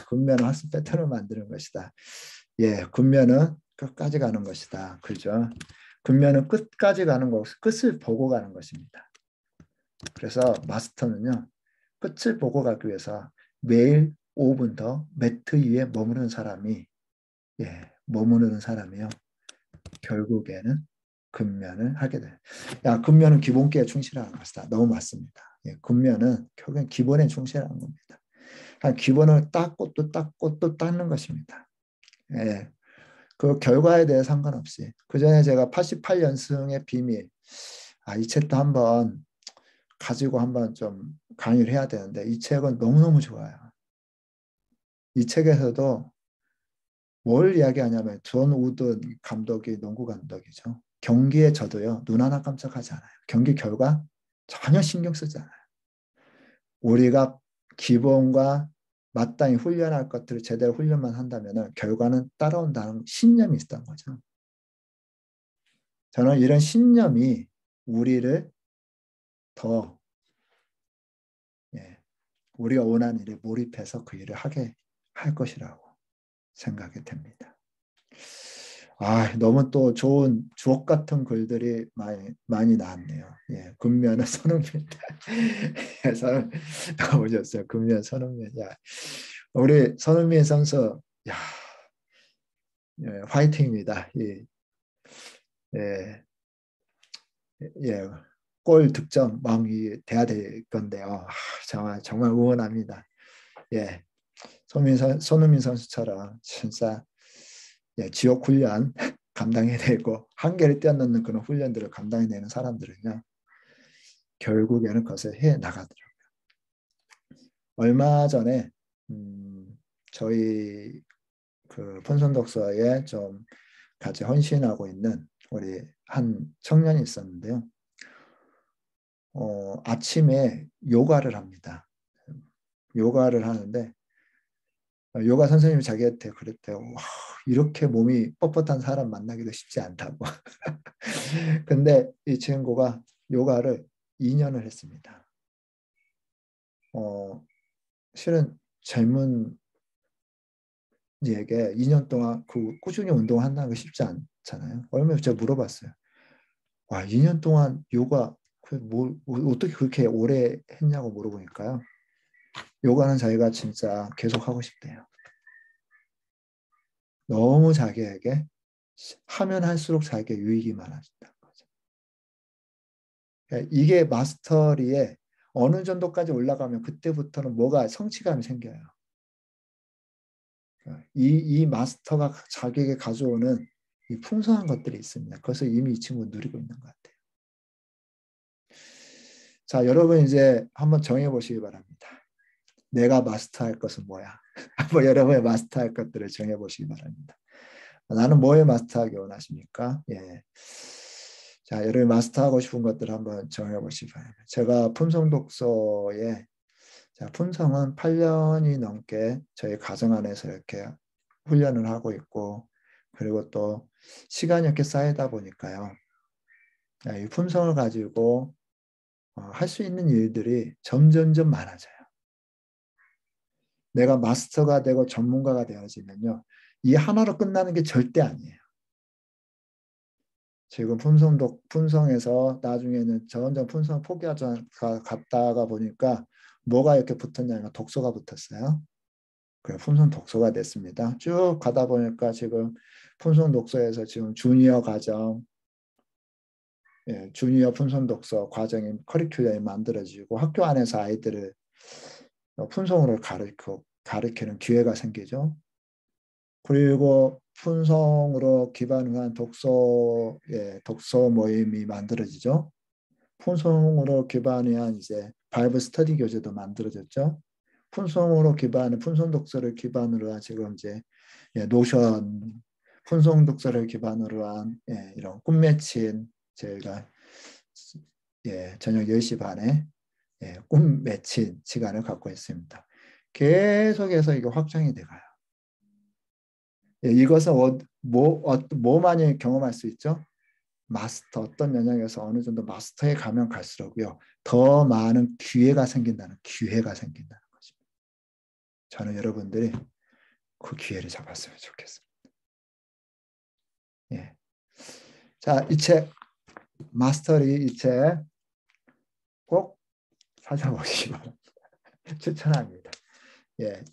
근면은 학습 패턴을 만드는 것이다. 근면은 끝까지 가는 것이다. 그죠? 근면은 끝까지 가는 것, 끝을 보고 가는 것입니다. 그래서 마스터는요, 끝을 보고 가기 위해서 매일 5분 더 매트 위에 머무르는 사람이, 머무르는 사람이요. 결국에는 근면을 하게 돼요. 근면은 기본기에 충실하는 것이다. 너무 맞습니다. 근면은 결국엔 기본에 충실하는 겁니다. 기본을 닦고 또 닦고 또 닦는 것입니다. 그 결과에 대해 상관없이 그 전에 제가 88연승의 비밀 이 책도 한번 가지고 한번 좀 강의를 해야 되는데 이 책은 너무너무 좋아요. 이 책에서도 뭘 이야기하냐면 존 우든 감독이 농구 감독이죠. 경기에 져도요. 눈 하나 깜짝하지 않아요. 경기 결과 전혀 신경 쓰지 않아요. 우리가 기본과 마땅히 훈련할 것들을 제대로 훈련만 한다면 결과는 따라온다는 신념이 있었던 거죠. 저는 이런 신념이 우리를 더 우리가 원하는 일에 몰입해서 그 일을 하게 할 것이라고 생각이 됩니다. 너무 또 좋은 주옥 같은 글들이 많이 나왔네요. 근면은 손흥민. 나오셨어요. 근면 손흥민. 우리 손흥민 선수, 화이팅입니다. 골 득점왕이 돼야 될 건데요. 정말 응원합니다. 손흥민 선수처럼 진짜 지옥 훈련 감당해내고 한계를 뛰어넘는 그런 훈련들을 감당해내는 사람들은요. 결국에는 그것을 해나가더라고요. 얼마 전에 저희 그 폰선독서에 좀 같이 헌신하고 있는 우리 한 청년이 있었는데요. 아침에 요가를 합니다. 요가를 하는데 요가 선생님이 자기한테 그랬대요. 이렇게 몸이 뻣뻣한 사람 만나기도 쉽지 않다고. 근데 이 친구가 요가를 2년을 했습니다. 실은 젊은 이에게 2년 동안 꾸준히 운동한다는 게 쉽지 않잖아요. 얼마 전에 제가 물어봤어요. 2년 동안 요가 어떻게 그렇게 오래 했냐고 물어보니까요. 요가는 자기가 진짜 계속 하고 싶대요. 너무 자기에게 하면 할수록 자기에게 유익이 많아진다는 거죠. 이게 마스터리에 어느 정도까지 올라가면 그때부터는 뭐가 성취감이 생겨요. 이 마스터가 자기에게 가져오는 이 풍성한 것들이 있습니다. 그것을 이미 이 친구는 누리고 있는 것 같아요. 자, 여러분 이제 한번 정해보시기 바랍니다. 내가 마스터할 것은 뭐야? 한번 여러분의 마스터할 것들을 정해보시기 바랍니다. 나는 뭐에 마스터하기 원하십니까? 자, 여러분이 마스터하고 싶은 것들을 한번 정해보시기 바랍니다. 제가 품성독서에 품성은 8년이 넘게 저희 가정 안에서 이렇게 훈련을 하고 있고, 그리고 또 시간이 이렇게 쌓이다 보니까요. 이 품성을 가지고 할 수 있는 일들이 점점점 많아져요. 내가 마스터가 되고 전문가가 되어지면요. 이 하나로 끝나는 게 절대 아니에요. 지금 품성에서 나중에는 점점 품성 포기하자 갔다가 보니까 뭐가 이렇게 붙었냐면 독서가 붙었어요. 그래서 품성 독서가 됐습니다. 쭉 가다 보니까 지금 품성 독서에서 지금 주니어 과정, 주니어 품성 독서 과정인 커리큘럼이 만들어지고 학교 안에서 아이들을 품성으로 가르치는 기회가 생기죠. 그리고 품성으로 기반한 독서 모임이 만들어지죠. 품성으로 기반한 이제 바이블 스터디 교재도 만들어졌죠. 품성으로 기반한 품성 독서를 기반으로 한 지금 이제 노션, 품성 독서를 기반으로 한 이런 꿈 맺힌 저희가 저녁 10시 반에 꿈 맺힌 시간을 갖고 있습니다. 계속해서 이거 확장이 돼가요. 이것은 뭐 많이 경험할 수 있죠? 마스터, 어떤 영역에서 어느 정도 마스터에 가면 갈수록요, 더 많은 기회가 생긴다는 것입니다. 저는 여러분들이 그 기회를 잡았으면 좋겠습니다. 자, 이 책, 마스터리 이 책 꼭 찾아보시기 바랍니다. 추천합니다.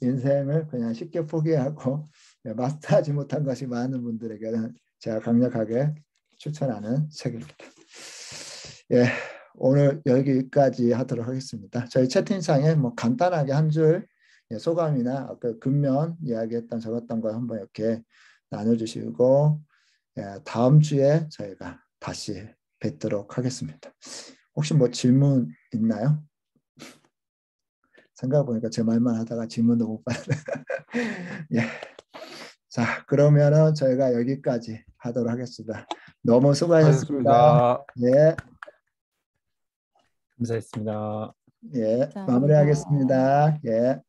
인생을 그냥 쉽게 포기하고 마스터하지 못한 것이 많은 분들에게는 제가 강력하게 추천하는 책입니다. 오늘 여기까지 하도록 하겠습니다. 저희 채팅창에 뭐 간단하게 한 줄 소감이나 아까 근면 이야기했던 적었던 거 한번 이렇게 나눠주시고 다음 주에 저희가 다시 뵙도록 하겠습니다. 혹시 뭐 질문 있나요? 생각해보니까 제 말만 하다가 질문도 못 받네. 자, 그러면은 저희가 여기까지 하도록 하겠습니다. 너무 수고하셨습니다. 예, 감사했습니다. 예, 감사합니다. 마무리하겠습니다. 예.